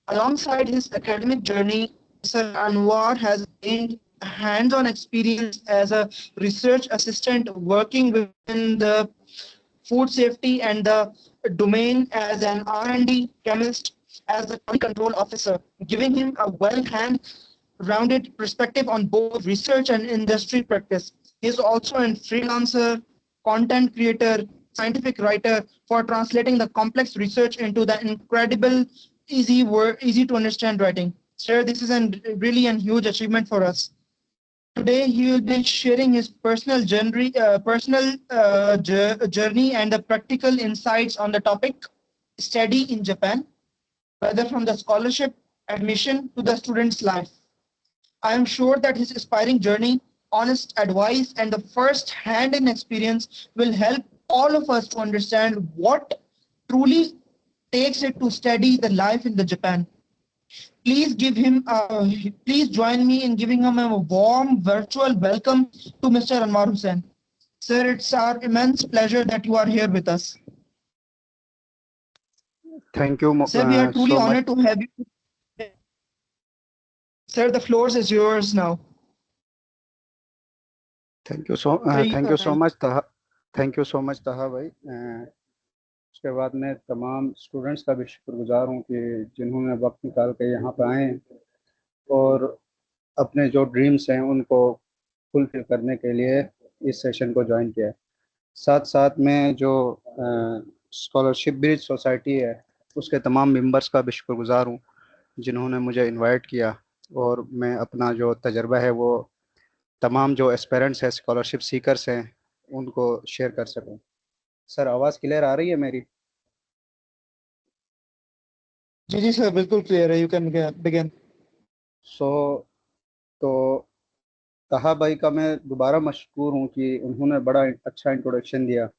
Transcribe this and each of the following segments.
Alongside his academic journey, Sir Anwar has gained hands-on experience as a research assistant working within the food safety and the domain as an R&D chemist, as the quality control officer, giving him a well-rounded perspective on both research and industry practice. He is also a freelancer, content creator, scientific writer for translating the complex research into the incredible, easy to understand writing. Sir, this is really a huge achievement for us. Today, he will be sharing his personal journey and the practical insights on the topic study in Japan, whether from the scholarship, admission to the student's life. I am sure that his inspiring journey, honest advice, and the first-hand experience will help all of us to understand what truly takes it to study the life in the Japan. Please give him. Please join me in giving him a warm virtual welcome to Mr. Anwar Hussain. Sir, it's our immense pleasure that you are here with us. Thank you Sir, we are truly so much. honored to have you. Sir, the floor is yours now. Thank you so much तहा भाई। उसके बाद मैं तमाम students का भी शुक्रगुजार हूँ कि जिन्होंने वक्त निकाल के यहाँ पर आए और अपने जो ड्रीम्स हैं उनको फुलफिल करने के लिए इस सेशन को ज्वाइन किया है। साथ साथ में जो स्कॉलरशिप ब्रिज सोसाइटी है उसके तमाम मेंबर्स का भी शुक्रगुजार हूँ जिन्होंने मुझे इनवाइट किया और मैं अपना जो तजर्बा है वो तमाम जो एस्पेरेंट्स हैं, स्कॉलरशिप सीकर्स हैं, उनको शेयर कर सकूं। सर, आवाज़ क्लियर आ रही है मेरी? जी सर, बिल्कुल क्लियर है। You can begin. तो तहा भाई का मैं दोबारा मशकूर हूँ कि उन्होंने बड़ा अच्छा इंट्रोडक्शन दिया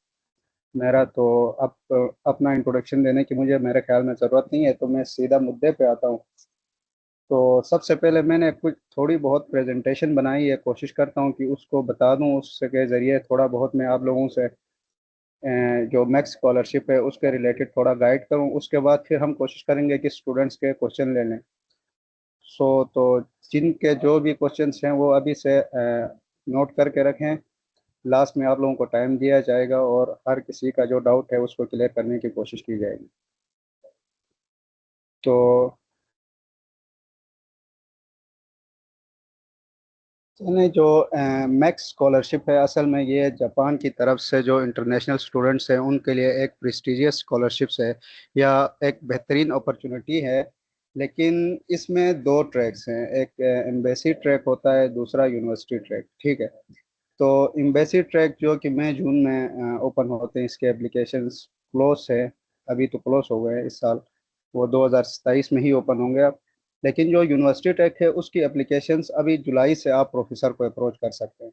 मेरा। तो अब अपना इंट्रोडक्शन देने की मुझे मेरे ख्याल में ज़रूरत नहीं है, तो मैं सीधा मुद्दे पे आता हूँ। तो सबसे पहले मैंने कुछ थोड़ी बहुत प्रेजेंटेशन बनाई है, कोशिश करता हूँ कि उसको बता दूँ, उसके ज़रिए थोड़ा बहुत मैं आप लोगों से जो मैक्स स्कॉलरशिप है उसके रिलेटेड थोड़ा गाइड करूँ। उसके बाद फिर हम कोशिश करेंगे कि स्टूडेंट्स के क्वेश्चन ले लें। तो जिनके जो भी क्वेश्चंस हैं वो अभी से नोट करके रखें। लास्ट में आप लोगों को टाइम दिया जाएगा और हर किसी का जो डाउट है उसको क्लियर करने की कोशिश की जाएगी। तो ने जो मैक्स स्कॉलरशिप है, असल में ये जापान की तरफ से जो इंटरनेशनल स्टूडेंट्स हैं उनके लिए एक प्रेस्टिजियस स्कॉलरशिप्स है या एक बेहतरीन अपॉर्चुनिटी है। लेकिन इसमें दो ट्रैक्स हैं, एक एम्बेसी ट्रैक होता है, दूसरा यूनिवर्सिटी ट्रैक। ठीक है, तो एम्बेसी ट्रैक जो कि मई जून में ओपन होते हैं, इसके एप्लीकेशंस क्लोज है, अभी तो क्लोज हो गए हैं इस साल, वो 2027 में ही ओपन होंगे अब। लेकिन जो यूनिवर्सिटी टेक है उसकी एप्लीकेशंस अभी जुलाई से आप प्रोफेसर को अप्रोच कर सकते हैं।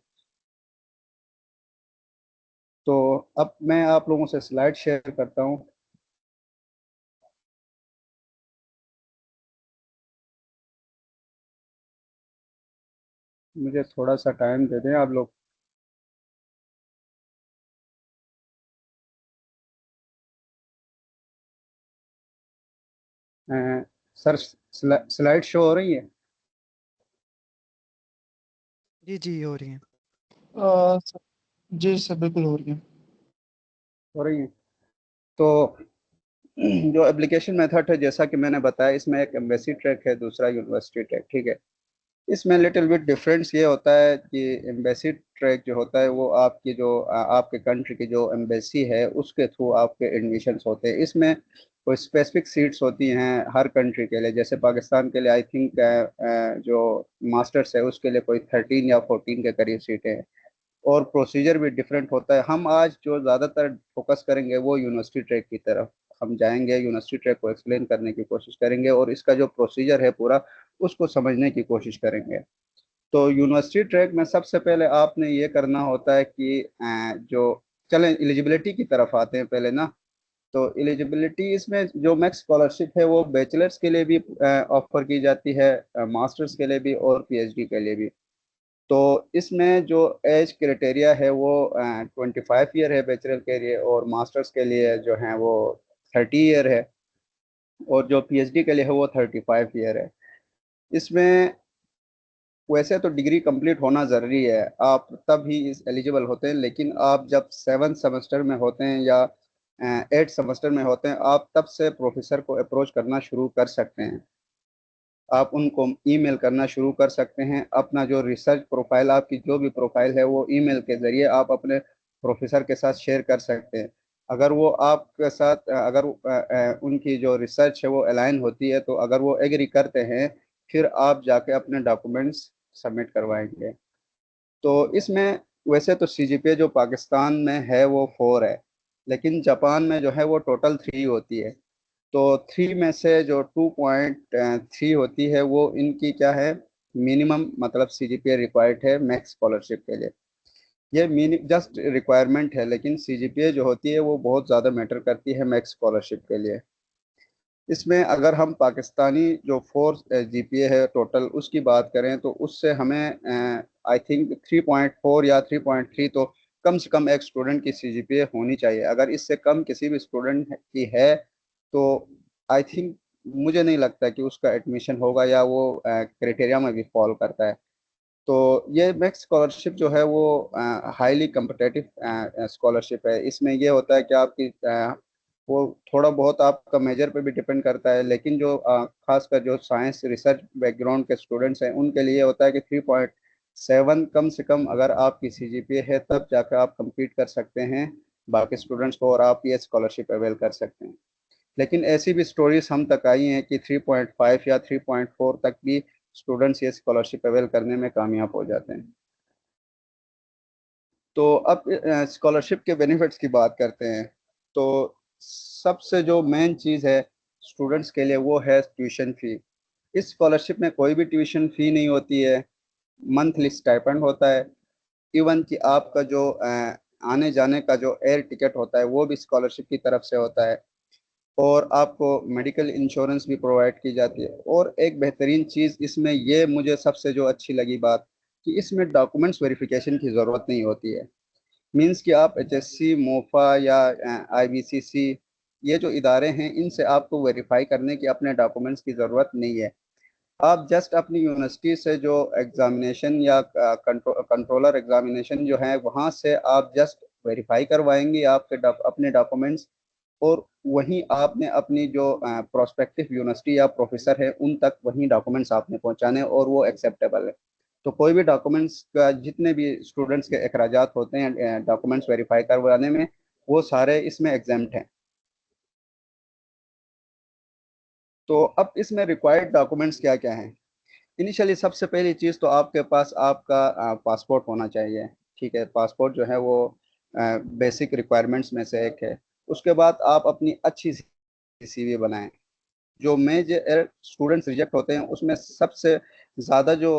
तो अब मैं आप लोगों से स्लाइड शेयर करता हूँ। मुझे थोड़ा सा टाइम दे दें आप लोग। सर, स्लाइड शो हो रही है? जी हो रही है। जी सर, बिल्कुल हो रही है। तो जो एप्लीकेशन मेथड है, जैसा कि मैंने बताया, इसमें एक एम्बेसी ट्रैक है, दूसरा यूनिवर्सिटी ट्रैक। ठीक है, इसमें लिटिल बिट डिफरेंस ये होता है कि एम्बेसी ट्रैक जो होता है वो आपकी जो आपके कंट्री की जो एम्बेसी है उसके थ्रू आपके एडमिशन्स होते हैं। इसमें कोई स्पेसिफिक सीट्स होती हैं हर कंट्री के लिए। जैसे पाकिस्तान के लिए आई थिंक जो मास्टर्स है उसके लिए कोई 13 या 14 के करीब सीटें हैं, और प्रोसीजर भी डिफरेंट होता है। हम आज जो ज़्यादातर फोकस करेंगे वो यूनिवर्सिटी ट्रैक की तरफ हम जाएंगे, यूनिवर्सिटी ट्रैक को एक्सप्लेन करने की कोशिश करेंगे और इसका जो प्रोसीजर है पूरा उसको समझने की कोशिश करेंगे। तो यूनिवर्सिटी ट्रैक में सबसे पहले आपने ये करना होता है कि जो चलें एलिजिबिलिटी की तरफ आते हैं पहले ना। तो एलिजिबिलिटी इसमें जो मैक्स स्कॉलरशिप है वो बैचलर्स के लिए भी ऑफर की जाती है, मास्टर्स के लिए भी और पीएचडी के लिए भी। तो इसमें जो एज क्राइटेरिया है वो 25 ईयर है बैचलर के लिए, और मास्टर्स के लिए जो है वो 30 ईयर है। और जो पीएचडी के लिए है वो 35 ईयर है। इसमें वैसे तो डिग्री कंप्लीट होना ज़रूरी है, आप तब ही इस एलिजिबल होते हैं, लेकिन आप जब 7 सेमेस्टर में होते हैं या 8 सेमेस्टर में होते हैं, आप तब से प्रोफेसर को अप्रोच करना शुरू कर सकते हैं। आप उनको ईमेल करना शुरू कर सकते हैं। अपना जो रिसर्च प्रोफाइल, आपकी जो भी प्रोफाइल है वो ईमेल के ज़रिए आप अपने प्रोफेसर के साथ शेयर कर सकते हैं। अगर वो आपके साथ अगर उनकी जो रिसर्च है वो अलाइन होती है, तो अगर वो एग्री करते हैं, फिर आप जाके अपने डॉक्यूमेंट्स सबमिट करवाएंगे। तो इसमें वैसे तो सीजीपीए जो पाकिस्तान में है वो 4 है, लेकिन जापान में जो है वो टोटल 3 होती है। तो 3 में से जो 2.3 होती है वो इनकी क्या है, मिनिमम मतलब सीजीपीए रिक्वायर्ड है मैक्स स्कॉलरशिप के लिए। ये मिनी जस्ट रिक्वायरमेंट है, लेकिन सीजीपीए जो होती है वो बहुत ज़्यादा मैटर करती है मैक्स स्कॉलरशिप के लिए। इसमें अगर हम पाकिस्तानी जो 4 जीपीए है टोटल उसकी बात करें, तो उससे हमें आई थिंक 3.4 या 3.3 तो कम से कम एक स्टूडेंट की सीजीपीए होनी चाहिए। अगर इससे कम किसी भी स्टूडेंट की है, तो आई थिंक मुझे नहीं लगता कि उसका एडमिशन होगा या वो क्राइटेरिया में भी फॉल करता है। तो ये मैक्स स्कॉलरशिप जो है वो हाईली कम्पिटेटिव स्कॉलरशिप है। इसमें ये होता है कि आपकी वो थोड़ा बहुत आपका मेजर पे भी डिपेंड करता है, लेकिन जो खासकर जो साइंस रिसर्च बैकग्राउंड के स्टूडेंट्स हैं उनके लिए होता है कि 3.7 कम से कम अगर आपकी सीजीपीए है, तब जाकर आप compete कर सकते हैं बाकी स्टूडेंट्स को और आप ये स्कॉलरशिप अवेल कर सकते हैं। लेकिन ऐसी भी स्टोरीज हम तक आई हैं कि 3.5 या 3.4 तक भी स्टूडेंट्स ये स्कॉलरशिप अवेल करने में कामयाब हो जाते हैं। तो अब स्कॉलरशिप के बेनिफिट्स की बात करते हैं। तो सबसे जो मेन चीज़ है स्टूडेंट्स के लिए वो है ट्यूशन फी। इस स्कॉलरशिप में कोई भी ट्यूशन फी नहीं होती है, मंथली स्टाइपेंड होता है। इवन कि आपका जो आने जाने का जो एयर टिकट होता है वो भी स्कॉलरशिप की तरफ से होता है, और आपको मेडिकल इंश्योरेंस भी प्रोवाइड की जाती है। और एक बेहतरीन चीज़ इसमें ये मुझे सबसे जो अच्छी लगी बात, कि इसमें डॉक्यूमेंट्स वेरिफिकेशन की ज़रूरत नहीं होती है। मींस कि आप एचएससी, मोफा या आईबीसीसी, ये जो इदारे हैं इनसे आपको वेरीफाई करने की अपने डॉक्यूमेंट्स की ज़रूरत नहीं है। आप जस्ट अपनी यूनिवर्सिटी से जो एग्जामिनेशन या कंट्रोलर एग्जामिनेशन जो है वहाँ से आप जस्ट वेरीफाई करवाएंगे आपके अपने डॉक्यूमेंट्स, और वहीं आपने अपनी जो प्रोस्पेक्टिव यूनिवर्सिटी या प्रोफेसर है उन तक वहीं डॉक्यूमेंट्स आपने पहुंचाने, और वो एक्सेप्टेबल है। तो कोई भी डॉक्यूमेंट्स का जितने भी स्टूडेंट्स के अखराजात होते हैं डॉक्यूमेंट्स वेरीफाई करवाने में, वो सारे इसमें एग्जाम्प्ट हैं। तो अब इसमें रिक्वायर्ड डॉक्यूमेंट्स क्या क्या हैं। इनिशियली सबसे पहली चीज़ तो आपके पास आपका पासपोर्ट होना चाहिए। ठीक है, पासपोर्ट जो है वो बेसिक रिक्वायरमेंट्स में से एक है। उसके बाद आप अपनी अच्छी सीवी बनाएं। जो मेजर स्टूडेंट्स रिजेक्ट होते हैं उसमें सबसे ज़्यादा जो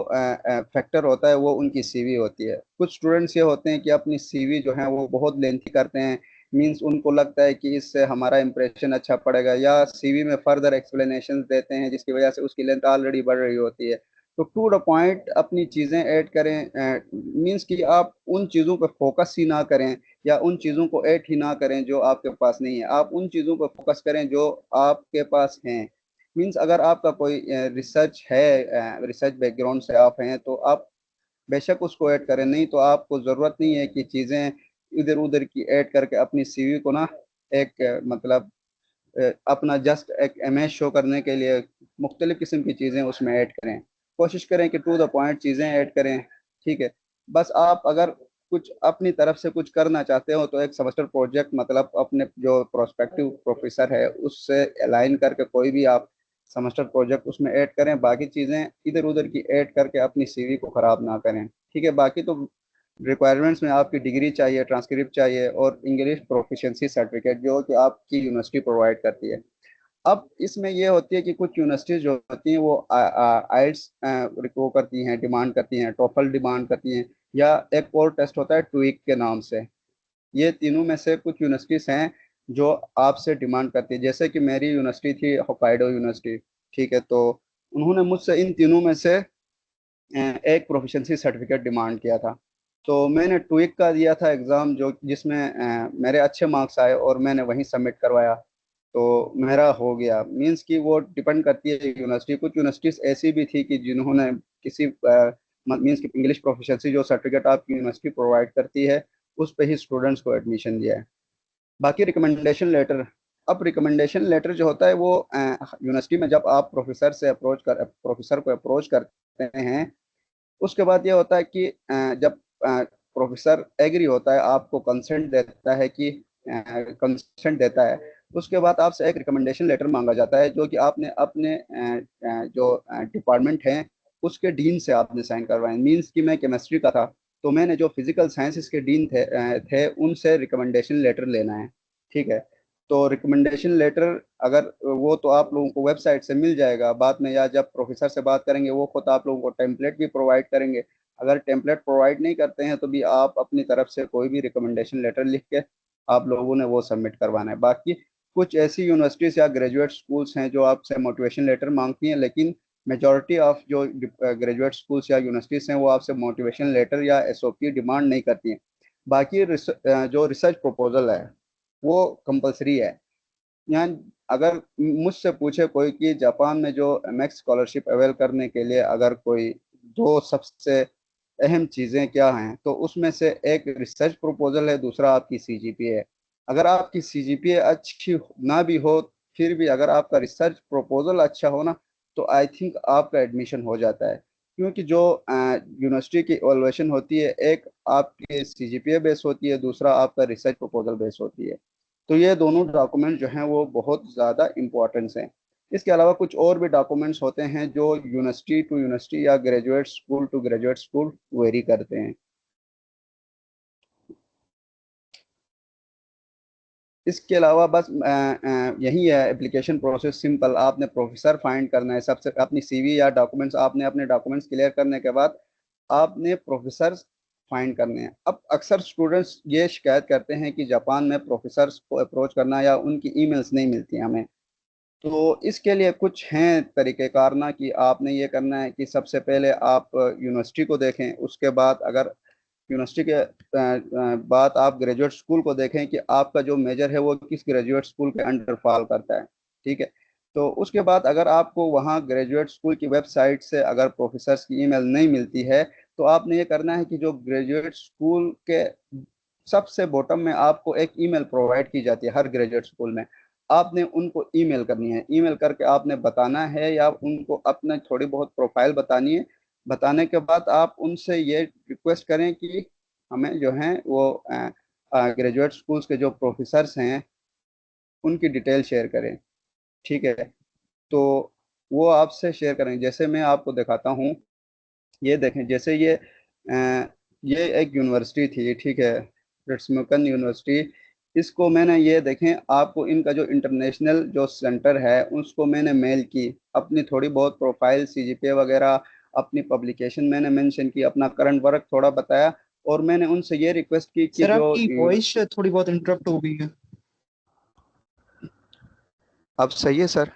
फैक्टर होता है वो उनकी सीवी होती है। कुछ स्टूडेंट्स ये होते हैं कि अपनी सीवी जो है वो बहुत लेंथी करते हैं। मींस उनको लगता है कि इससे हमारा इंप्रेशन अच्छा पड़ेगा, या सीवी में फर्दर एक्सप्लेनेशन देते हैं जिसकी वजह से उसकी लेंथ ऑलरेडी बढ़ रही होती है। तो टू द पॉइंट अपनी चीज़ें ऐड करें। मींस कि आप उन चीज़ों पर फोकस ही ना करें, या उन चीज़ों को ऐड ही ना करें जो आपके पास नहीं है। आप उन चीज़ों पर फोकस करें जो आपके पास हैं। मींस अगर आपका कोई रिसर्च है, रिसर्च बैकग्राउंड से आप हैं, तो आप बेशक उसको ऐड करें, नहीं तो आपको ज़रूरत नहीं है कि चीज़ें इधर उधर की ऐड करके अपनी सीवी को ना एक मतलब अपना जस्ट एक इमेज शो करने के लिए मुख्तलिफ किस्म की चीज़ें उसमें ऐड करें। कोशिश करें कि टू द पॉइंट चीज़ें ऐड करें। ठीक है, बस आप अगर कुछ अपनी तरफ से कुछ करना चाहते हो तो एक सेमेस्टर प्रोजेक्ट मतलब अपने जो प्रोस्पेक्टिव प्रोफेसर है उससे अलाइन करके कोई भी आप सेमेस्टर प्रोजेक्ट उसमें ऐड करें। बाकी चीज़ें इधर उधर की ऐड करके अपनी सीवी को ख़राब ना करें। ठीक है, बाकी तो रिक्वायरमेंट्स में आपकी डिग्री चाहिए, ट्रांसक्रिप्ट चाहिए, और इंग्लिश प्रोफिशिएंसी सर्टिफिकेट जो कि आपकी यूनिवर्सिटी प्रोवाइड करती है। अब इसमें ये होती है कि कुछ यूनिवर्सिटीज जो होती हैं वो आइट्स वो करती हैं, डिमांड करती हैं, टोफल डिमांड करती हैं, या एक और टेस्ट होता है ट्विक के नाम से। ये तीनों में से कुछ यूनिवर्सिटीज हैं जो आपसे डिमांड करती है। जैसे कि मेरी यूनिवर्सिटी थी होक्काइडो यूनिवर्सिटी। ठीक है, तो उन्होंने मुझसे इन तीनों में से एक प्रोफिशिएंसी सर्टिफिकेट डिमांड किया था। तो मैंने ट्विक का दिया था एग्ज़ाम, जो जिसमें मेरे अच्छे मार्क्स आए और मैंने वहीं सबमिट करवाया। तो मेरा हो गया। मींस कि वो डिपेंड करती है यूनिवर्सिटी। कुछ यूनिवर्सिटीज ऐसी भी थी कि जिन्होंने किसी मींस कि इंग्लिश प्रोफिशिएंसी जो सर्टिफिकेट आपकी यूनिवर्सिटी प्रोवाइड करती है उस पे ही स्टूडेंट्स को एडमिशन दिया है। बाकी रिकमेंडेशन लेटर, अब रिकमेंडेशन लेटर जो होता है वो यूनिवर्सिटी में जब आप प्रोफेसर को अप्रोच करते हैं, उसके बाद ये होता है कि जब प्रोफेसर एग्री होता है, आपको कंसेंट देता है कि कंसेंट देता है, उसके बाद आपसे एक रिकमेंडेशन लेटर मांगा जाता है जो कि आपने अपने जो डिपार्टमेंट है उसके डीन से आपने साइन करवाए। मींस कि मैं केमिस्ट्री का था तो मैंने जो फिजिकल साइंसेस के डीन थे उनसे रिकमेंडेशन लेटर लेना है। ठीक है। तो रिकमेंडेशन लेटर अगर वो तो आप लोगों को वेबसाइट से मिल जाएगा बाद में, या जब प्रोफेसर से बात करेंगे वो खुद आप लोगों को टेम्पलेट भी प्रोवाइड करेंगे। अगर टेम्पलेट प्रोवाइड नहीं करते हैं तो भी आप अपनी तरफ से कोई भी रिकमेंडेशन लेटर लिख के आप लोगों ने वो सबमिट करवाना है। बाकी कुछ ऐसी यूनिवर्सिटीज या ग्रेजुएट स्कूल्स हैं जो आपसे मोटिवेशन लेटर मांगती हैं, लेकिन मेजॉरिटी ऑफ जो ग्रेजुएट स्कूल्स या यूनिवर्सिटीज हैं वो आपसे मोटिवेशन लेटर या एसओपी डिमांड नहीं करती हैं। बाकी जो रिसर्च प्रपोजल है वो कंपलसरी है। यहाँ अगर मुझसे पूछे कोई कि जापान में जो एमएक्स स्कॉलरशिप अवेल करने के लिए अगर कोई दो सबसे अहम चीज़ें क्या हैं, तो उसमें से एक रिसर्च प्रपोजल है, दूसरा आपकी सीजीपीए है। अगर आपकी सीजीपीए अच्छी ना भी हो, फिर भी अगर आपका रिसर्च प्रपोजल अच्छा हो ना, तो आई थिंक आपका एडमिशन हो जाता है। क्योंकि जो यूनिवर्सिटी की इवैल्यूएशन होती है, एक आपके सीजीपीए बेस होती है, दूसरा आपका रिसर्च प्रपोजल बेस होती है। तो ये दोनों डॉक्यूमेंट जो हैं वो बहुत ज़्यादा इम्पोर्टेंस हैं। इसके अलावा कुछ और भी डॉक्यूमेंट्स होते हैं जो यूनिवर्सिटी टू यूनिवर्सिटी या graduate school to graduate school vary करते हैं। इसके अलावा बस यही है एप्लीकेशन प्रोसेस सिंपल। आपने प्रोफेसर फाइंड करना है, सबसे अपनी सीवी या डॉक्यूमेंट्स, आपने अपने डॉक्यूमेंट्स क्लियर करने के बाद आपने प्रोफेसर फाइंड करने हैं। अब अक्सर स्टूडेंट्स ये शिकायत करते हैं कि जापान में प्रोफेसर्स को अप्रोच करना या उनकी ईमेल्स नहीं मिलती हमें। तो इसके लिए कुछ हैं तरीक़ेकार ना, कि आपने ये करना है कि सबसे पहले आप यूनिवर्सिटी को देखें, उसके बाद अगर यूनिवर्सिटी के बाद आप ग्रेजुएट स्कूल को देखें कि आपका जो मेजर है वो किस ग्रेजुएट स्कूल के अंडर फॉल करता है। ठीक है। तो उसके बाद अगर आपको वहाँ ग्रेजुएट स्कूल की वेबसाइट से अगर प्रोफेसर्स की ईमेल नहीं मिलती है, तो आपने ये करना है कि जो ग्रेजुएट स्कूल के सबसे बॉटम में आपको एक ईमेल प्रोवाइड की जाती है हर ग्रेजुएट स्कूल में, आपने उनको ईमेल करनी है। ईमेल करके आपने बताना है या उनको अपना थोड़ी बहुत प्रोफाइल बतानी है। बताने के बाद आप उनसे ये रिक्वेस्ट करें कि हमें जो है वो ग्रेजुएट स्कूल्स के जो प्रोफेसर्स हैं उनकी डिटेल शेयर करें। ठीक है। तो वो आपसे शेयर करेंगे। जैसे मैं आपको दिखाता हूँ, ये देखें, जैसे ये एक यूनिवर्सिटी थी। ठीक है, रट्समुकन यूनिवर्सिटी। इसको मैंने, ये देखें, आपको इनका जो इंटरनेशनल जो सेंटर है उसको मैंने मेल की, अपनी थोड़ी बहुत प्रोफाइल सीजीपीए वगैरह, अपनी पब्लिकेशन मैंने मेंशन की, अपना करंट वर्क थोड़ा बताया, और मैंने उनसे ये रिक्वेस्ट की कि सर जो आपकी वॉइस थोड़ी बहुत इंटरप्ट हो गई है। अब सही है सर?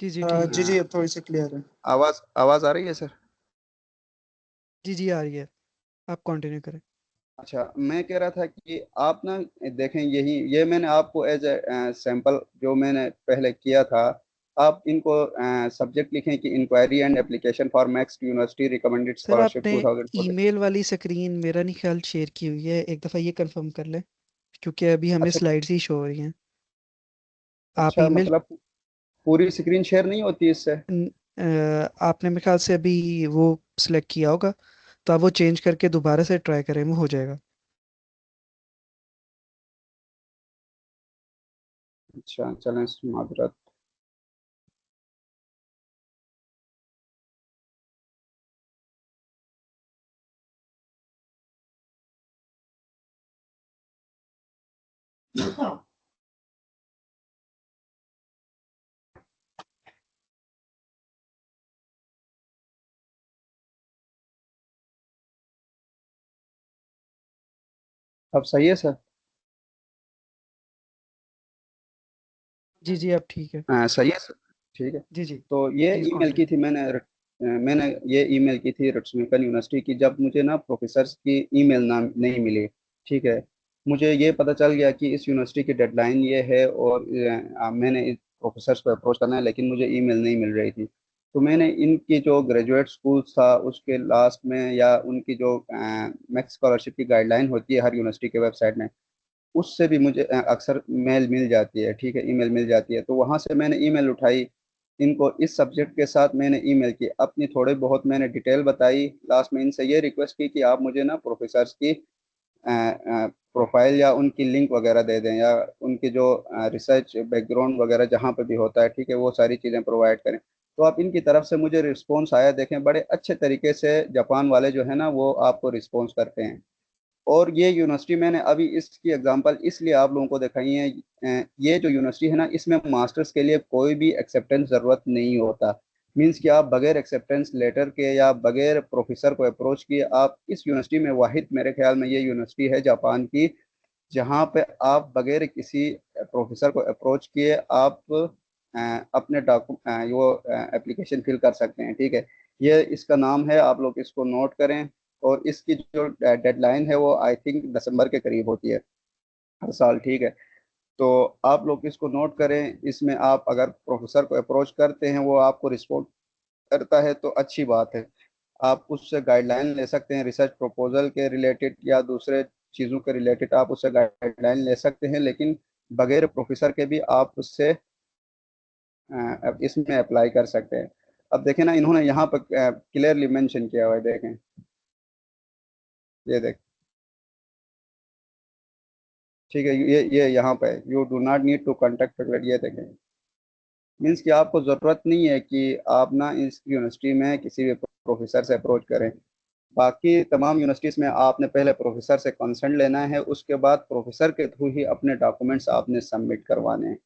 जी जी ठीक जी है। जी अब थोड़ी सी क्लियर है। आवाज आवाज आ रही है सर? जी जी आ रही है, आप कंटिन्यू करें। अच्छा, मैं कह रहा था कि आप ना देखें, यही ये मैंने आपको एज ए सैंपल जो मैंने पहले किया था, आप इनको सब्जेक्ट लिखें कि inquiry and application for Max university recommended sir scholarship आपने 2014। ईमेल वाली स्क्रीन मेरा नहीं ख्याल शेयर की हुई है, एक दफ़ा ये कंफर्म कर लें, क्योंकि अभी हमें अच्छा। स्लाइड्स ही शो हो रही हैं। आप अच्छा, ईमेल मतलब पूरी स्क्रीन शेयर नहीं होती इससे? आपने मेरे ख्याल से अभी वो सिलेक्ट किया होगा, तो आप वो चेंज करके दोबारा से ट्राई करें, वो हो जाएगा। अच्छा, चलें, माजरत। अब सही है सर? जी जी अब ठीक है। सही है सर। ठीक है। जी जी तो ये प्लीज़ ईमेल की कंटिन्यू। थी मैंने ये ईमेल की थी रट्समुकन यूनिवर्सिटी की, जब मुझे ना प्रोफेसर्स की ईमेल ना नहीं मिली। ठीक है। मुझे ये पता चल गया कि इस यूनिवर्सिटी की डेडलाइन ये है और मैंने इस प्रोफेसर्स को अप्रोच करना है, लेकिन मुझे ईमेल नहीं मिल रही थी। तो मैंने इनकी जो ग्रेजुएट स्कूल्स था उसके लास्ट में, या उनकी जो मैक्स स्कॉलरशिप की गाइडलाइन होती है हर यूनिवर्सिटी के वेबसाइट में, उससे भी मुझे अक्सर मेल मिल जाती है, ठीक है, ईमेल मिल जाती है। तो वहाँ से मैंने ईमेल उठाई, इनको इस सब्जेक्ट के साथ मैंने ईमेल की, अपनी थोड़ी बहुत मैंने डिटेल बताई, लास्ट में इनसे ये रिक्वेस्ट की कि आप मुझे ना प्रोफेसर्स की प्रोफाइल या उनकी लिंक वगैरह दे दें, या उनकी जो रिसर्च बैकग्राउंड वगैरह जहाँ पे भी होता है, ठीक है, वो सारी चीज़ें प्रोवाइड करें। तो आप इनकी तरफ से मुझे रिस्पॉन्स आया, देखें बड़े अच्छे तरीके से जापान वाले जो है ना वो आपको रिस्पॉन्स करते हैं। और ये यूनिवर्सिटी मैंने अभी इसकी एग्जांपल इसलिए आप लोगों को दिखाई है, ये जो यूनिवर्सिटी है ना इसमें मास्टर्स के लिए कोई भी एक्सेप्टेंस ज़रूरत नहीं होता। मींस कि आप बगैर एक्सेप्टेंस लेटर के या बगैर प्रोफेसर को अप्रोच किए आप इस यूनिवर्सिटी में, वाहिद मेरे ख्याल में ये यूनिवर्सिटी है जापान की जहाँ पे आप बगैर किसी प्रोफेसर को अप्रोच किए आप अपने वो एप्लीकेशन फिल कर सकते हैं, ठीक है। ये इसका नाम है, आप लोग इसको नोट करें। और इसकी जो डेडलाइन है वो आई थिंक दिसंबर के करीब होती है हर साल, ठीक है। तो आप लोग इसको नोट करें, इसमें आप अगर प्रोफेसर को अप्रोच करते हैं वो आपको रिस्पॉन्ड करता है तो अच्छी बात है। आप उससे गाइडलाइन ले सकते हैं रिसर्च प्रपोजल के रिलेटेड या दूसरे चीज़ों के रिलेटेड, आप उससे गाइडलाइन ले सकते हैं, लेकिन बगैर प्रोफेसर के भी आप उससे इसमें अप्लाई कर सकते हैं। अब देखें ना, इन्होंने यहाँ पर क्लियरली मेंशन किया हुआ है, देखें, ये देख, ठीक है, ये यहाँ पे you do not need to contact, ये देखें। मीन्स कि आपको ज़रूरत नहीं है कि आप ना इस यूनिवर्सिटी में किसी भी प्रोफेसर से अप्रोच करें। बाकी तमाम यूनिवर्सिटीज़ में आपने पहले प्रोफेसर से कंसर्न लेना है, उसके बाद प्रोफेसर के थ्रू ही अपने डॉक्यूमेंट्स आपने सबमिट करवाने हैं।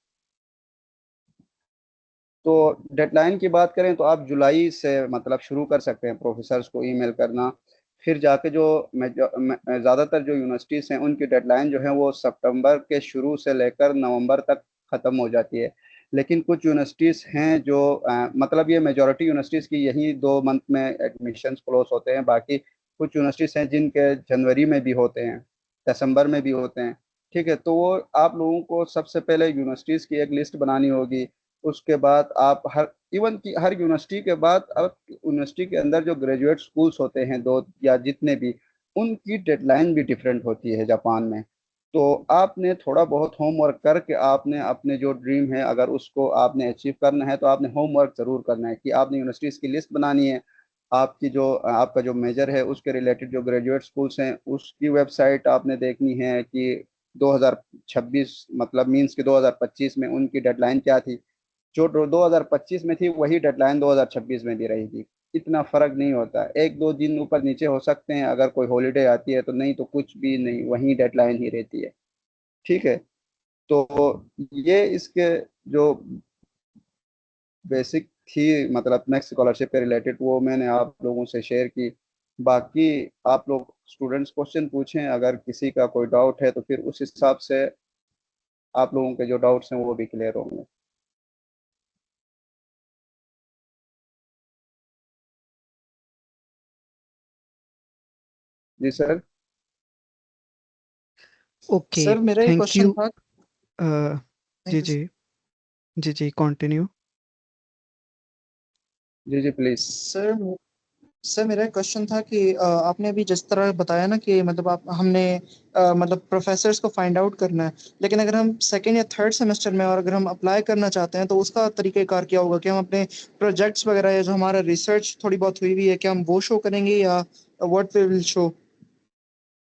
तो डेडलाइन की बात करें तो आप जुलाई से मतलब शुरू कर सकते हैं प्रोफेसर्स को ईमेल करना। फिर जाके जो ज़्यादातर जो यूनिवर्सिटीज़ हैं उनकी डेडलाइन जो है वो सितंबर के शुरू से लेकर नवंबर तक ख़त्म हो जाती है। लेकिन कुछ यूनिवर्सिटीज़ हैं जो मतलब ये मेजॉरिटी यूनिवर्सिटीज़ की यही 2 मंथ में एडमिशन्स क्लोज होते हैं। बाकी कुछ यूनिवर्सिटीज़ हैं जिनके जनवरी में भी होते हैं, दिसंबर में भी होते हैं, ठीक है। तो वो आप लोगों को सबसे पहले यूनिवर्सिटीज़ की एक लिस्ट बनानी होगी। उसके बाद आप हर इवन की हर यूनिवर्सिटी के बाद अब यूनिवर्सिटी के अंदर जो ग्रेजुएट स्कूल्स होते हैं दो या जितने भी, उनकी डेडलाइन भी डिफरेंट होती है जापान में। तो आपने थोड़ा बहुत होमवर्क करके आपने अपने जो ड्रीम है अगर उसको आपने अचीव करना है तो आपने होमवर्क ज़रूर करना है कि आपने यूनिवर्सिटीज़ की लिस्ट बनानी है। आपकी जो आपका जो मेजर है उसके रिलेटेड जो ग्रेजुएट स्कूल्स हैं उसकी वेबसाइट आपने देखनी है कि 2026 मतलब मींस कि 2025 में उनकी डेडलाइन क्या थी। जो 2025 में थी वही डेडलाइन 2026 में भी रहेगी। इतना फर्क नहीं होता, 1-2 दिन ऊपर नीचे हो सकते हैं अगर कोई हॉलीडे आती है तो, नहीं तो कुछ भी नहीं, वही डेडलाइन ही रहती है, ठीक है। तो ये इसके जो बेसिक थी मतलब नेक्स्ट स्कॉलरशिप के रिलेटेड वो मैंने आप लोगों से शेयर की। बाकी आप लोग स्टूडेंट्स क्वेश्चन पूछें, अगर किसी का कोई डाउट है तो फिर उस हिसाब से आप लोगों के जो डाउट्स हैं वो भी क्लियर होंगे। जी सर। ओके, सर मेरा एक थैंक क्वेश्चन यू। था। जी थैंक यू जी, जी जी, कंटिन्यू। जी जी प्लीज। सर। सर मेरा एक क्वेश्चन था कि आपने अभी जिस तरह बताया ना कि मतलब आप हमने मतलब प्रोफेसर्स को फाइंड आउट करना है, लेकिन अगर हम सेकेंड या थर्ड सेमेस्टर में और अगर हम अप्लाई करना चाहते हैं तो उसका तरीक़ेकार क्या होगा? क्या हम अपने प्रोजेक्ट्स वगैरह या जो हमारा रिसर्च थोड़ी बहुत हुई हुई है क्या हम वो शो करेंगे या what we will show?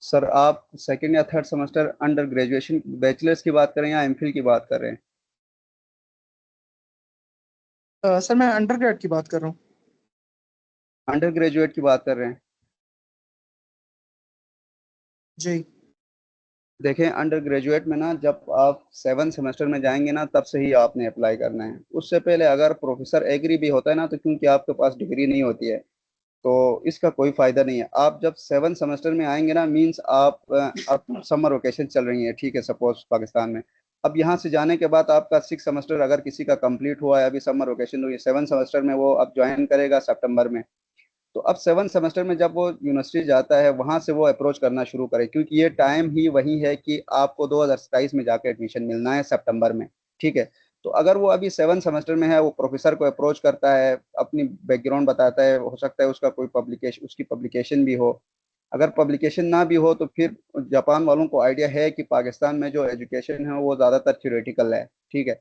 Sir आप सेकंड या third semester under graduation bachelors की बात करें या एमफिल की बात कर रहे हैं? सर मैं अंडर की बात कर रहा हूँ। अंडर ग्रेजुएट की बात कर रहे हैं? जी। देखें अंडर ग्रेजुएट में ना जब आप 7 सेमेस्टर में जाएंगे ना तब से ही आपने अप्लाई करना है। उससे पहले अगर प्रोफेसर एग्री भी होता है ना तो क्योंकि आपके पास डिग्री नहीं होती है तो इसका कोई फायदा नहीं है। आप जब 7 सेमेस्टर में आएंगे ना मींस आप अब समर वेकेशन चल रही है, ठीक है, सपोज पाकिस्तान में। अब यहाँ से जाने के बाद आपका 6 सेमेस्टर अगर किसी का कंप्लीट हुआ है, अभी समर वेकेशन हुई है, 7 सेमेस्टर में वो अब ज्वाइन करेगा सितंबर में। तो अब 7 सेमेस्टर में जब वो यूनिवर्सिटी जाता है वहां से वो अप्रोच करना शुरू करे, क्योंकि ये टाइम ही वही है कि आपको 2027 में जाके एडमिशन मिलना है सितंबर में, ठीक है। तो अगर वो अभी 7 सेमेस्टर में है, वो प्रोफेसर को अप्रोच करता है, अपनी बैकग्राउंड बताता है, हो सकता है उसका कोई पब्लिकेशन, उसकी पब्लिकेशन भी हो। अगर पब्लिकेशन ना भी हो तो फिर जापान वालों को आइडिया है कि पाकिस्तान में जो एजुकेशन है वो ज़्यादातर थ्योरेटिकल है, ठीक है।